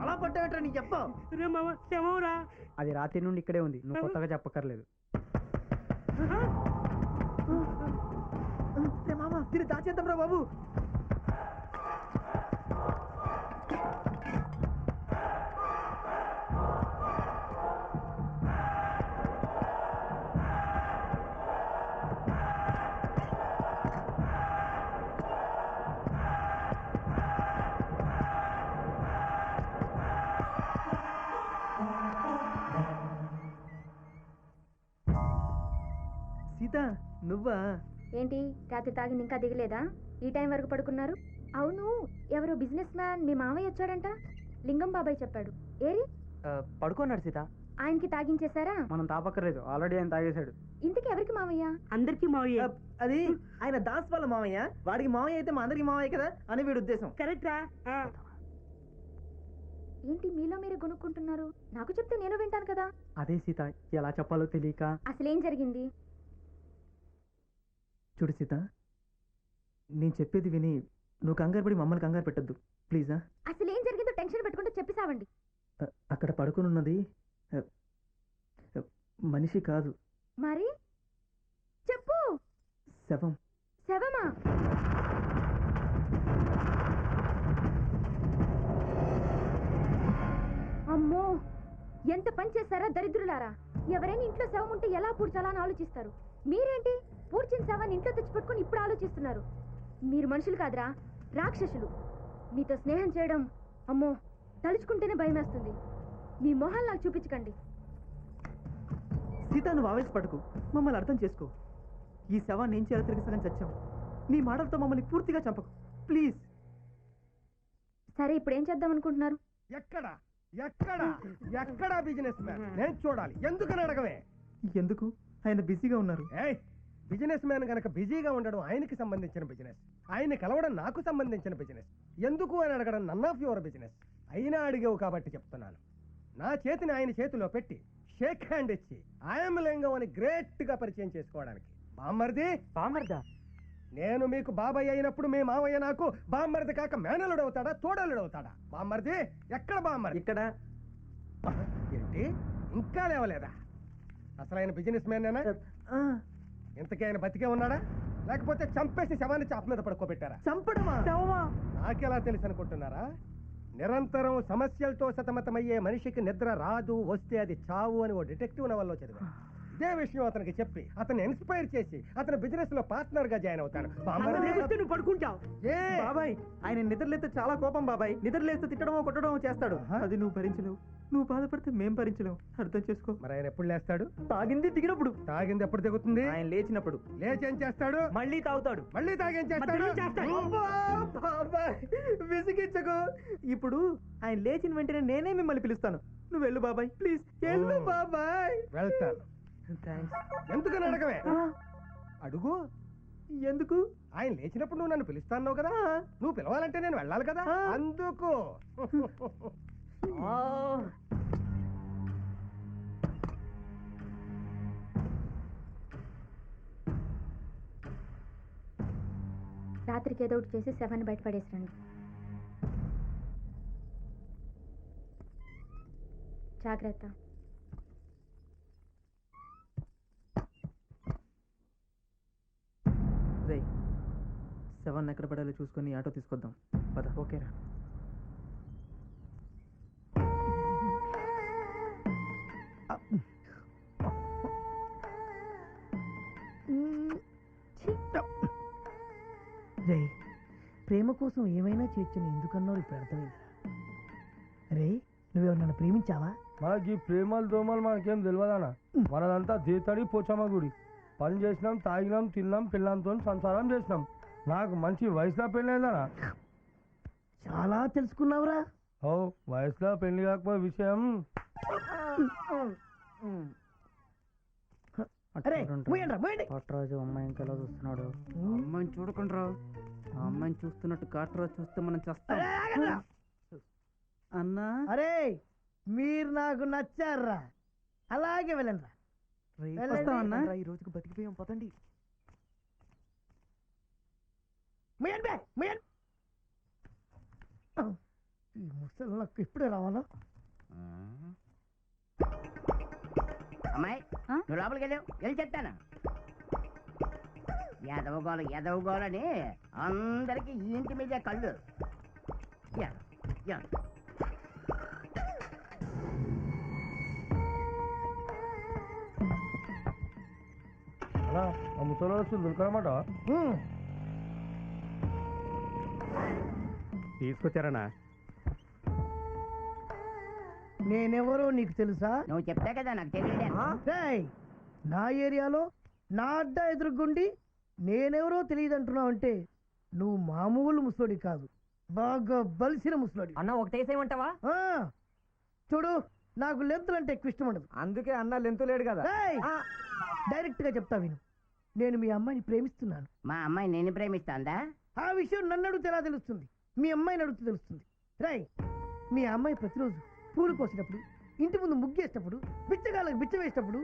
అలా పట్టావేంట్రా? నీ చెప్ప రే మామ, క్షమవురా. అది రాత్రి నుండి ఇక్కడే ఉంది, నువ్వు కొత్తగా చెప్పక్కర్లేదు. మామ తిరిగి దాచేద్దాం రా బాబు. సీత నువ్వా? ఏంటి రాత్రి తాగింది ఇంకా దిగలేదా? ఈ టైం వరకు పడుకున్నారు? అవును, ఎవరో బిజినెస్ మ్యాన్ మీ మావయ్య వచ్చాడంట, లింగం బాబాయ్ చెప్పాడు. ఏరి పడుకున్నాడు సీత. ఆయనకి తాగించేశారా? మనం తాపక్కర్లేదు, ఆల్రెడీ ఆయన తాగేశాడు. ఇంతకి ఎవరికి మావయ్య? అందరికి మావయ్య. అది ఆయన దాస్ వాళ్ళ మామయ్య, వాడికి మామయ్య అయితే మా అందరికి మామయ్య కదా అని వీడి ఉద్దేశం. కరెక్ట్ రా. ఏంటి మీలో మీరే కొనుక్కుంటున్నారు? నాకు చెప్తే నేను వింటాను కదా. అదే సీత, ఎలా చెప్పాలో తెలియక. అసలేం జరిగింది? చూడు సీత, నేను చెప్పేది విని నువ్వు కంగారు పడి మమ్మల్ని కంగారు పెట్టద్దు ప్లీజా. అసలేం జరిగిందో టెన్షన్ పెట్టుకుంటే చెప్పిసావండి. అక్కడ పడుకుని ఉన్నది మనిషి కాదు. మరి చెప్పు. శవం. శవమా? అమ్మో, ఎంత పని చేశారా దరిద్రులారా! ఎవరైనా ఇంట్లో శవం ఉంటే ఎలా పూడ్చాలా అని ఆలోచిస్తారు. మీరేంటి పూడ్చిన శవాన్ని ఇంట్లో తెచ్చిపెట్టుకుని ఇప్పుడు ఆలోచిస్తున్నారు? మీరు మనుషులు కాదురా, రాక్షసులు. మీతో స్నేహం చేయడం అమ్మో తలుచుకుంటేనే భయం వేస్తుంది. మీ మొహాలు నాకు చూపించకండి. సీత, నువ్వు ఆవేశపడకు, మమ్మల్ని అర్థం చేసుకో. ఈ శవాన్ని ఏం చేయాలో తిరిగి సగం చచ్చాం. నీ మాటలతో మమ్మల్ని పూర్తిగా చంపకు ప్లీజ్. సరే, ఇప్పుడు ఏం చేద్దాం అనుకుంటున్నారు? ఎక్కడ ఎక్కడ ఎక్కడ బిజినెస్ మ్యాన్? నేను చూడాలి. ఎందుకని అడగవే? ఎందుకు? ఆయన బిజీగా ఉన్నారు. ఏయ్, బిజినెస్ మ్యాన్ గనక బిజీగా ఉండడం ఆయనకి సంబంధించిన బిజినెస్, ఆయన కలవడం నాకు సంబంధించిన బిజినెస్. ఎందుకు అని అడగడం నన్ ఆఫ్ యువర్ బిజినెస్. అయినా అడిగావు కాబట్టి చెప్తున్నాను. నా చేతిని ఆయన చేతిలో పెట్టి షేక్ హ్యాండ్ ఇచ్చి ఐఎమ్ లింగం అని గ్రేట్ గా పరిచయం చేసుకోవడానికి. బామ్మర్ది. బామ్మర్దా? నేను మీకు బాబాయ్ అయినప్పుడు మీ మావయ్య నాకు బామ్మర్ది కాక మేనలుడు అవుతాడా, తోడలుడు అవుతాడా? బామ్మర్ది ఎక్కడ? బామ్మర్ది ఇక్కడ. ఏంటి ఇంకా లేవలేదా? అసలు ఆయన బిజినెస్ మ్యానేనా? ఇంతకీ ఆయన బతికే ఉన్నాడా, లేకపోతే చంపేసి శవాన్ని చాప మీద పడుకోబెట్టారా? చంపడమా? నాకెలా తెలుసు అనుకుంటున్నారా? నిరంతరం సమస్యలతో సతమతమయ్యే మనిషికి నిద్ర రాదు, వస్తే అది చావు అని ఓ డిటెక్టివ్ నవల్లో చదివా. ఇదే విషయం అతనికి చెప్పి అతన్ని ఇన్స్పైర్ చేసి అతని బిజినెస్ లో పార్ట్నర్ గా జాయిన్ అవుతాను. నువ్వు పడుకుంటావు. బాబాయ్, ఆయన నిద్రలేస్తే చాలా కోపం బాబాయ్. నిద్రలేస్తే తిట్టడమో కొట్టడమో చేస్తాడు. అది నువ్వు భరించలేవు. నువ్వు బాధపడితే మేం భరించలేవు. అర్థం చేసుకో. మరి ఆయన ఎప్పుడు లేస్తాడు? తాగింది దిగినప్పుడు. తాగింది ఎప్పుడు దిగుతుంది? ఆయన లేచినప్పుడు. లేచి ఏం చేస్తాడు? మళ్ళీ తాగుతాడు. మళ్ళీ తాగేం చేస్తాడు? బాబాయ్, విసిగించకు. ఇప్పుడు ఆయన లేచిన వెంటనే నేనే మిమ్మల్ని పిలుస్తాను. నువ్వు వెళ్ళు బాబాయ్, ప్లీజ్ వెళ్ళు బాబాయ్. వెళ్తాను. ఎందుకని అడగవే? అడుగు. ఎందుకు? ఆయన లేచినప్పుడు నువ్వు నన్ను పిలుస్తాను కదా, నువ్వు పిలవాలంటే నేను వెళ్ళాలి కదా, అందుకు. రాత్రికి ఏదో ఒకటి చేసి శవాన్ని బయటపడేసరండి. జాగ్రత్త. రే, శవాన్ని ఎక్కడ పడాలో చూసుకొని ఆటో తీసుకొద్దాం పద. ఓకేరా. రే, ప్రేమ కోసం ఏమైనా చేయొచ్చని ఎందుకన్నావు ఇప్పుడు అర్థమైందిరా. రే, నువ్వెవరన్నా ప్రేమించావా? మనకి ప్రేమలు దోమలు మనకేం తెలియదనా. మనదంతా జీతడి పోచమ్మ గుడి. పని చేసినాం, తాగినాం, తిన్నాం, పిల్లలతో సంసారం చేసినాం. నాకు మంచి వయసులో పెళ్ళైందనా. చాలా తెలుసుకున్నావురా. ఓ, వయసులో పెళ్లి కాకపోయే విషయం. కాట్రాజు అమ్మాయి ఇంకెలా చూస్తున్నాడు? అమ్మాయిని చూడకుండా ఆ అమ్మాయిని చూస్తున్నట్టు కాట్రాజు చూస్తే మనం చేస్తాం అన్నా. అరే, మీరు నాకు నచ్చారా? అలాగే వెళ్ళండి. ఈ రోజుకు బతికిపోయాం, పదండి. ఈ ముసలి నాకు ఇప్పుడే రావాలా? అమ్మాయి, నువ్వు లోపలికి వెళ్ళావు, వెళ్ళి చెప్తాను. ఎదవగోలని అందరికి ఇంటి మీదే కళ్ళు. అలా ఆ ముసలి వచ్చి దొరకనమాట. తీసుకొచ్చారనా? నేనెవరో నీకు తెలుసా? నువ్వు చెప్తా కదా నాకు తెలియదు. నా ఏరియాలో నా అడ్డ ఎదురుగుండి నేనెవరో తెలియదంటున్నావు అంటే నువ్వు మామూలు ముసలోడి కాదు, బాగా బలిసిన ముసలోడి. అన్న ఒకటేసేయమంటావా? చూడు, నాకు లెంతులు అంటే ఎక్కువ ఇష్టం ఉండదు. అందుకే అన్న లెంతు లేడు కదా. డైరెక్ట్ గా చెప్తా విను. నేను మీ అమ్మాయిని ప్రేమిస్తున్నాను. మా అమ్మాయి నేను ప్రేమిస్తాందా? ఆ విషయం నన్ను అడిగితే ఎలా తెలుస్తుంది? మీ అమ్మాయిని అడిగితే తెలుస్తుంది. రై, మీ అమ్మాయి ప్రతిరోజు పూలు కోసేటప్పుడు, ఇంటి ముందు ముగ్గేసేటప్పుడు, బిచ్చగాళ్ళకి బిచ్చ వేసేటప్పుడు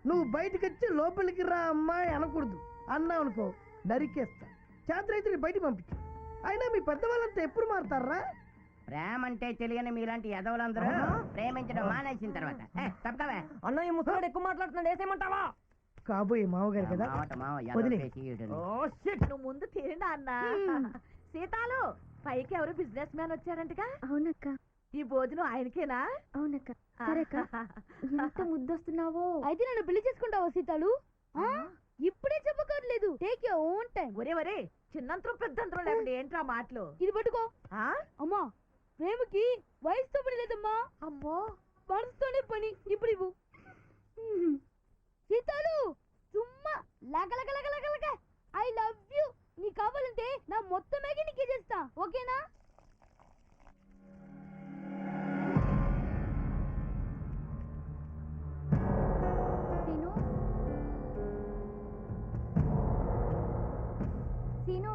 నువ్వు బయటకు వచ్చి లోపలికి రా అమ్మాయి అనకూడదు. అన్నావు అనుకో నరికేస్తా. చేతనైతే బయటికి పంపించు. అయినా మీ పెద్దవాళ్ళంతా ఎప్పుడు మారుతారా? ప్రేమ అంటే తెలియని మీలాంటి ఎదవలందరూ ప్రేమించడం మానేసిన తర్వాత తప్పకవే. అన్న ఈ ముసలాడు ఎక్కువ మాట్లాడుతున్నాడు, వేసేయమంటావా? కాబోయే మావగారు కదా, వదిలే. నువ్వు ముందు తిరినా అన్న. సీతాలు, పైకి ఎవరు బిజినెస్ మ్యాన్ వచ్చారంటగా? అవునక్క. ఈ భోజనం ఆయనకేనా? అవునక్క. సరేక్క, ఎంత ముద్దొస్తున్నావో. అయితే నన్ను పెళ్లి చేసుకుంటావా సీతాలు? ఇప్పుడే చెప్పకర్లేదు, టేక్ యువర్ ఓన్ టైం. ఒరే చిన్నంతరం పెద్దంతరం లేకుండా ఏంట్రా మాటలు? ఇది పట్టుకో. అమ్మా, ప్రేమకి వయసుతో పని లేదమ్మా. అమ్మో, మనసుతోనే పని. ఇప్పుడు ఇవ్వు. సీతాలు, సుమ్మా లగలగలగలగలగ. I love you. నీకు కావాలంటే నా మొత్తం మ్యాగీ నీకే చేస్తా, ఓకేనా? సీను,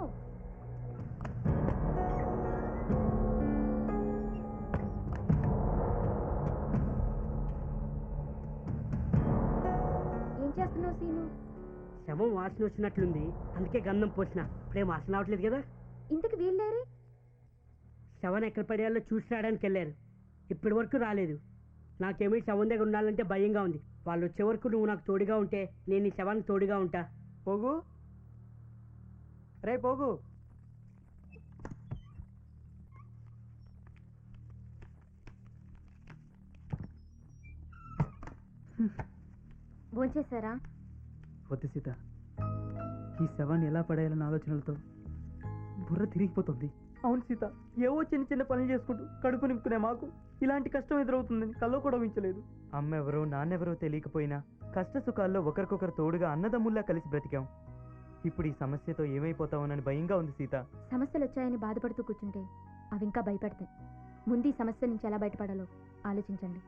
ఏం చేస్తున్నావు సీను? శవం వాసన వచ్చినట్లుంది, అందుకే గంధం పోసిన. ఇప్పుడేం వాసన రావట్లేదు కదా. ఇంతకు వీళ్ళేరి? శవం ఎక్కడ పడేయాలో చూసి రావడానికి వెళ్ళారు. ఇప్పటి వరకు రాలేదు. నాకేమీ శవం దగ్గర ఉండాలంటే భయంగా ఉంది. వాళ్ళు వచ్చే వరకు నువ్వు నాకు తోడుగా ఉంటే నేను ఈ శవానికి తోడుగా ఉంటా. పోగు, రే పోగు. భోంచేశారా? వద్దు సీత, ఈ శవాన్ని ఎలా పడేయాలన్న ఆలోచనలతో బుర్ర తిరిగిపోతుంది. అవును సీత, ఏవో చిన్న చిన్న పనులు చేసుకుంటూ కడుపు నింపుకునే మాకు ఇలాంటి కష్టం ఎదురవుతుందని కల్లో కూడా ఊహించలేదు. అమ్మెవరో నాన్నెవరో తెలియకపోయినా కష్ట సుఖాల్లో ఒకరికొకరు తోడుగా అన్నదమ్ముల్లా కలిసి బ్రతికాం. ఇప్పుడు ఈ సమస్యతో ఏమైపోతామోనని భయంగా ఉంది సీత. సమస్యలు వచ్చాయని బాధపడుతూ కూర్చుంటే అవి ఇంకా భయపడతాయి. ముందు ఈ సమస్య నుంచి ఎలా బయటపడాలో ఆలోచించండి.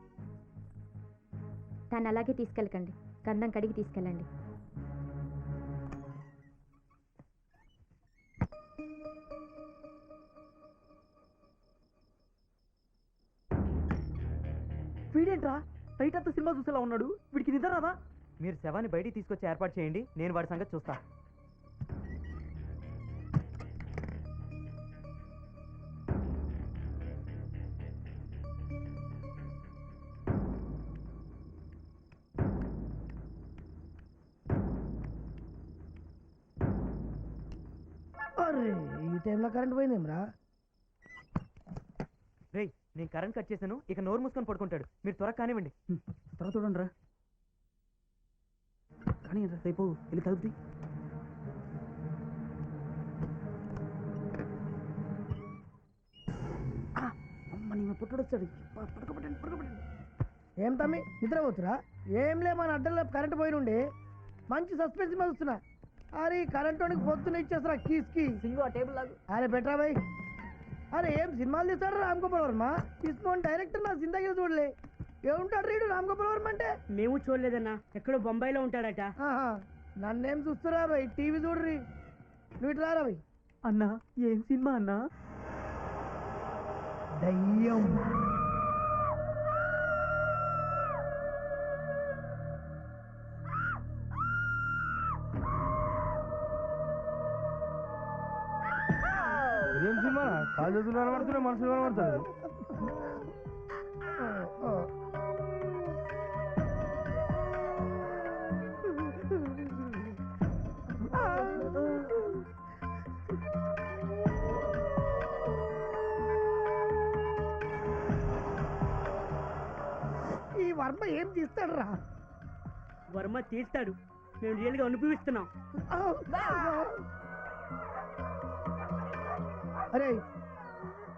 దాన్ని అలాగే తీసుకెళ్ళకండి, గంధం కడిగి తీసుకెళ్ళండి. వీడేంట్రా నైట్ అంతా సినిమా చూసేలా ఉన్నాడు? వీడికి నిద్ర రాదా? మీరు శవాన్ని బయటికి తీసుకొచ్చి ఏర్పాటు చేయండి, నేను వాడి సంగతి చూస్తా. అరే, ఈ టైంలో కరెంట్ పోయిందేమ్రా? రే, నేను కరెంట్ కట్ చేశాను, ఇక నోరు మూసుకొని పడుకుంటాడు. మీరు త్వరగా కానివ్వండి. త్వర చూడండి రా. కానీ రేపు వెళ్ళి తలుపుది. అమ్మ, నీ పుట్టుడు వచ్చాడు. పడుకోబెట్టండి. ఏం తమ్మి నిద్రపోతురా? ఏం లే, మన అడ్డల్లో కరెంట్ పోయినుండి మంచి సస్పెన్స్ మీద వస్తున్నా. అరే కరెంట్ వాడికి పొద్దున్న ఇచ్చేస్తారా కీస్కి. సింగు ఆ టేబుల్ లాగు. అరే బెటరా భాయ్. అరే ఏం సినిమాలు తీస్తాడు రామ్ గోపాల్ వర్మ? ఇస్మోన్ డైరెక్టర్ నా జిందగీ చూడలే. ఏముంటాడు రీడు రామ్ గోపాల్ వర్మ అంటే? మేము చూడలేదన్నా, ఎక్కడో బొంబాయిలో ఉంటాడట. నన్నేం చూస్తురా భాయ్, టీవీ చూడరి. నువ్వు ఇట్లా రా భాయ్. అన్నా, ఏం సినిమా అన్నా? దయ్యం. ఏం సినిమా? కాళ్ళు చేతులు కనబడుతున్నాయి, మనుషులు కనబడతారు. ఈ వర్మ ఏం తీస్తాడు రా? వర్మ తీస్తాడు, మేము రియల్ గా అనుభవిస్తున్నాం. అరే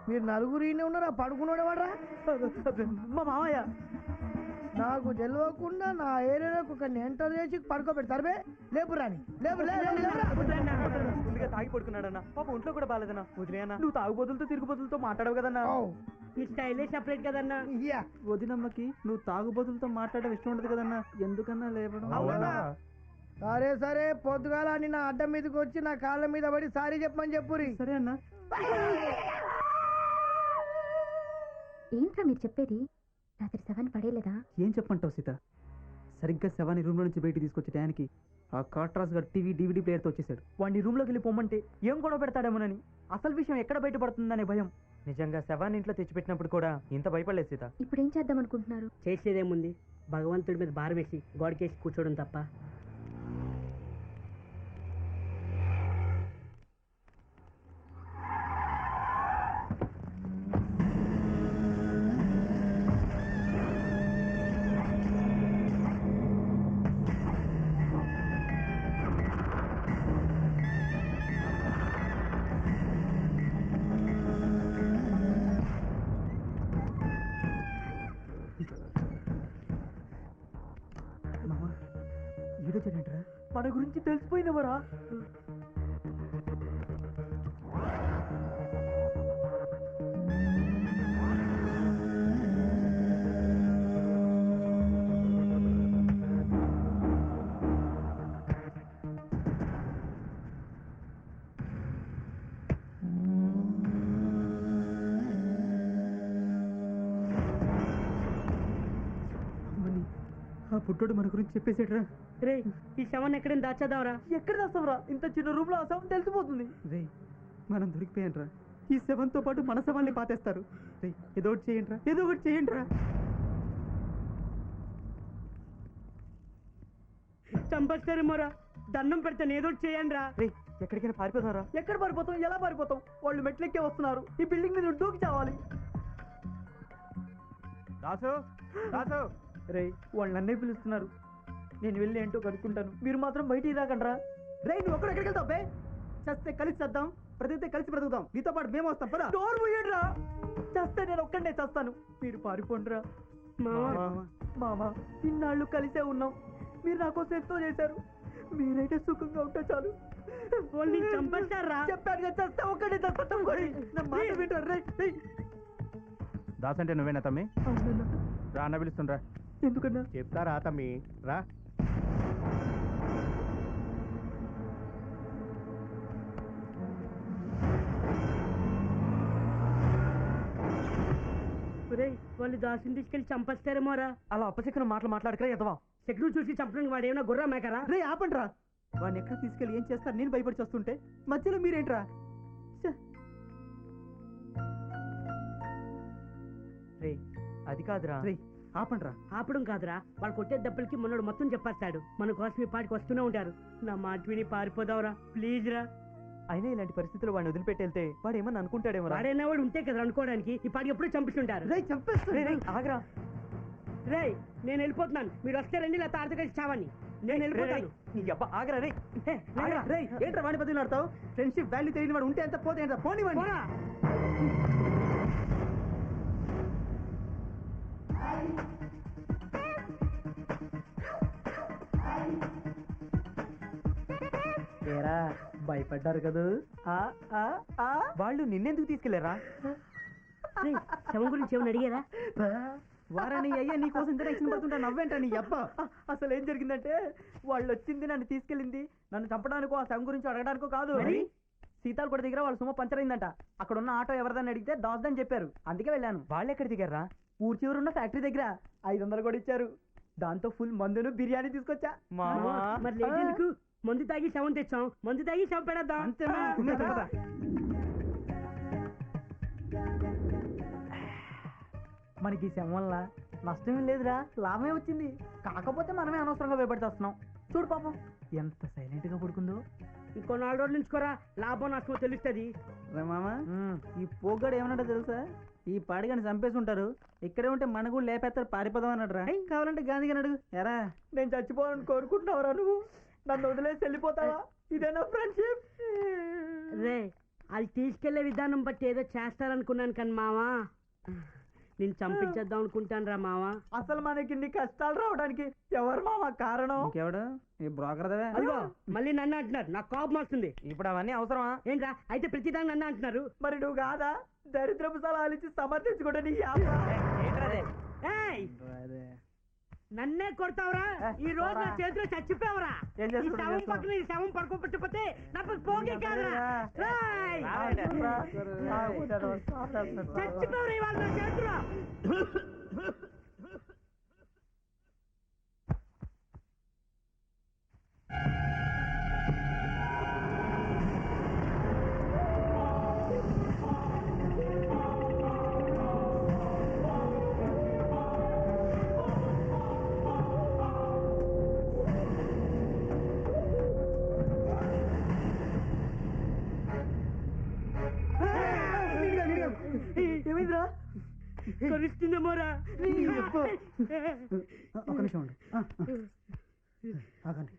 మీరు నలుగురు ఈయన ఉన్నారా? పడుకున్నాడు వాడరా? మా మామయ్య. నాకు తెలియకుండా నా ఏరియాలోకి ఒక ఎంటర్ చేసి పడుకోబెడతారు బే లేపు రాని లేపు ముందుగా తాగి పడుకున్నాడన్న పాప ఒంట్లో కూడా బాలేదన్నా వదిలేయన్నా నువ్వు తాగుబోతులతో తిరుగుబోతులతో మాట్లాడవు కదన్నా నీ స్టైలే సెపరేట్ కదన్నా వదినమ్మకి నువ్వు తాగుబోతులతో మాట్లాడడం ఇష్టం ఉండదు కదన్నా ఎందుకన్నా లేవడం సరే సరే పొద్దుగాల నా అడ్డం మీదకి వచ్చి నా కాళ్ళ మీద పడి సారీ చెప్పమని చెప్పురి సరే అన్నా ఏంట్రా మీరు చెప్పేది రాత్రి 7 పడేలేదా ఏం చెప్పంటావు సీత సరిగ్గా శవాన్ని రూమ్లో నుంచి బయటికి తీసుకొచ్చే టయానికి ఆ కాట్రాస్ గారు టీవీ DVD ప్లేయర్తో వచ్చేసాడు వాడిని రూమ్లోకి వెళ్ళి పొమ్మంటే ఏం గొడవ పెడతాడేమోనని అసలు విషయం ఎక్కడ బయటపడుతుందనే భయం నిజంగా శవాన్ని ఇంట్లో తెచ్చిపెట్టినప్పుడు కూడా ఇంత భయపడలేదు సీత ఇప్పుడు ఏం చేద్దాం అనుకుంటున్నారు చేసేదేముంది భగవంతుడి మీద భారం వేసి గోడకేసి కూర్చోవడం తప్ప. ఈడొచ్చాడంటరా మన గురించి తెలిసిపోయినవరా ఆ పుట్టోడు మన గురించి చెప్పేసాడురా రే ఈ శవాన్ని ఎక్కడైనా దాచేద్దాంరా. ఎక్కడ దాస్తాంరా ఇంత చిన్న రూమ్ లో ఆ శవం తెలిసిపోతుంది రే మనం దొరికిపోయాన్రా ఈ శవంతో పాటు మన శవాన్ని పాతేస్తారు రే ఏదో ఒకటి చేయండిరా ఏదో ఒకటి చేయండిరా చంపేస్తారేమోరా దండం పెడతాను ఏదో ఒకటి చేయండి రా. రే ఎక్కడికైనా పారిపోతారా ఎక్కడ పారిపోతాం ఎలా పారిపోతాం వాళ్ళు మెట్లెక్కే వస్తున్నారు ఈ బిల్డింగ్ మీద దూకి చావాలి దాసు దాసు రే వాళ్ళు నన్నే పిలుస్తున్నారు నేను వెళ్ళి ఏంటో కనుక్కుంటాను మీరు మాత్రం బయటికి రాకండ్రా రే నువ్వు ఒక్కడ ఎక్కడికి వెళ్తావు బే చస్తే కలిసి చేద్దాం ప్రతితే కలిసి బ్రతుకుదాం నీతో పాటు మేము వస్తాం పద డోర్ పోయండిరా చస్తే నేను ఒక్కడే చేస్తాను మీరు పారిపోండిరా మామా ఇన్నాళ్ళు కలిసే ఉన్నాం మీరు నా కోసం ఎంతో చేశారు మీరైతే సుఖంగా ఉంటే చాలు వాళ్ళు చంపేస్తారా చెప్పాను కదా చస్తే ఒక్కడే చేస్తాం నా మాట వింటారు రే దాస్ అంటే నువ్వేనా తమ్మి రా అన్న పిలుస్తుండ్రా ఎందుకన్నా చెప్తారా తమ్మి రా వాళ్ళు దాసుని తీసుకెళ్లి చంపేస్తారేమోరా. అలా అప్పచెక్కిన మాటలు మాట్లాడకరా ఎదవా శత్రువు చూసి చంపడానికి వాడు ఏమైనా గుర్రా మేకరా. రే ఆపండ్రా వాడిని ఎక్కడ తీసుకెళ్ళి ఏం చేస్తారు నేను భయపడి చేస్తుంటే మధ్యలో మీరేంట్రా రే అది కాదురా రే ఆపండ్రా ఆపడం కాదురా వాళ్ళు కొట్టే దెబ్బలకి మనోడు మొత్తం చెప్పేస్తాడు మన కోసం ఈ పాటికి వస్తూనే ఉంటారు. నా మాట విని పారిపోదావురా ప్లీజ్ రా. అయినా ఇలాంటి పరిస్థితుల్లో వాడిని వదిలిపెట్టి వెళ్తే వాడు ఏమన్నా అనుకుంటాడేమో వాడైనా వాడు ఉంటే కదా అనుకోవడానికి ఈ పాటికి ఎప్పుడూ చంపిస్తుంటారు. రే చంపేస్తా ఆగరా రే నేను వెళ్ళిపోతున్నాను మీరు వస్తే రండి ఇలా తాత కలిసి చావని నేను వెళ్ళిపోతాను. ఆగరా రే రే ఏంట్రా వాడిని బదిలాడతావు ఫ్రెండ్షిప్ వాల్యూ తెలియని వాడు ఉంటే ఎంత పోతే ఎంత పోనీ వాడిని ఏరా భయపడ్డారు కదా వాళ్ళు నిన్నెందుకు తీసుకెళ్లారా శవం గురించి ఏమైనా అడిగారా వారని అయ్యా నీ కోసం ఇంటరాక్షన్ పడుతుంటా నవ్వేంట నీ అబ్బా అసలు ఏం జరిగిందంటే వాళ్ళు వచ్చింది నన్ను తీసుకెళ్ళింది నన్ను చంపడానికో ఆ శవం గురించి అడగడానికో కాదు సీతాలు కూడా దగ్గర వాళ్ళ సుమ పంచర్ అయిందంట అక్కడ ఉన్న ఆటో ఎవరిదని అడిగితే దాస్దని చెప్పారు అందుకే వెళ్ళాను వాళ్ళు ఎక్కడ దిగారా ఊరి చివరున్న ఫ్యాక్టరీ దగ్గర 500 కూడా ఇచ్చారు దాంతో ఫుల్ మందును బిర్యానీ తీసుకొచ్చా మరి లేదెందుకు మందు తాగి శవం తెచ్చాం మందు తాగి శవం పెడద్దాం మనకి ఈ శవం వల్ల నష్టం లేదురా లాభమే వచ్చింది కాకపోతే మనమే అనవసరంగా భయపడితేస్తున్నాం చూడు పాపం ఎంత సైలెంట్ గా పడుకుందో ఇంకో 4 రోజులు ఉంచుకోరా లాభం నష్టమో తెలుస్తుంది. మామ ఈ పోగాడు ఏమన్నాడో తెలుసా ఈ పాడిగాని చంపేసి ఉంటారు ఇక్కడే ఉంటే మన కూడా లేపేస్తారు పారిపోదాం అన్నాడు రా కావాలంటే గాంధీ అడుగు ఎరా నేను చచ్చిపోవాలని కోరుకుంటున్నావురా నువ్వు నన్ను వదిలేసి వెళ్ళిపోతావా ఇదేనా ఫ్రెండ్షిప్ రే వాళ్ళు తీసుకెళ్లే విధానం బట్టి ఏదో చేస్తారనుకున్నాను కానీ మావా నేను చంపించేద్దాం అనుకుంటాను రా మావా. అసలు మనకి ఇన్ని కష్టాలు రావడానికి ఎవరు మామ కారణం? ఇంకెవడు ఈ బ్రోకర్ అదిగో మళ్ళీ నన్ను అంటున్నారు, నాకు కోపం వస్తుంది. ఇప్పుడు అవన్నీ అవసరమా? ఏంట్రా అయితే ప్రతిదాన్ని నన్ను అంటున్నారు? మరి నువ్వు కాదా దరిద్రపు సలహాలు ఇచ్చి సమర్థించుకోవడం నీ ఏయ్! నన్నే కొడతావురా? ఈ రోజు నా చేతిలో చచ్చిపోవరా? ఈ శవం పక్కన ఈ శవం పడుకోబెట్టకపోతే నాకు పోగే కాదురా. రేయ్! చచ్చిపోవరా ఇవాళ నా చేతిలో? ఏమైందిరా? కలుస్తుందేమోరా. ఒక నిమిషం ఉండు. ఆగండి.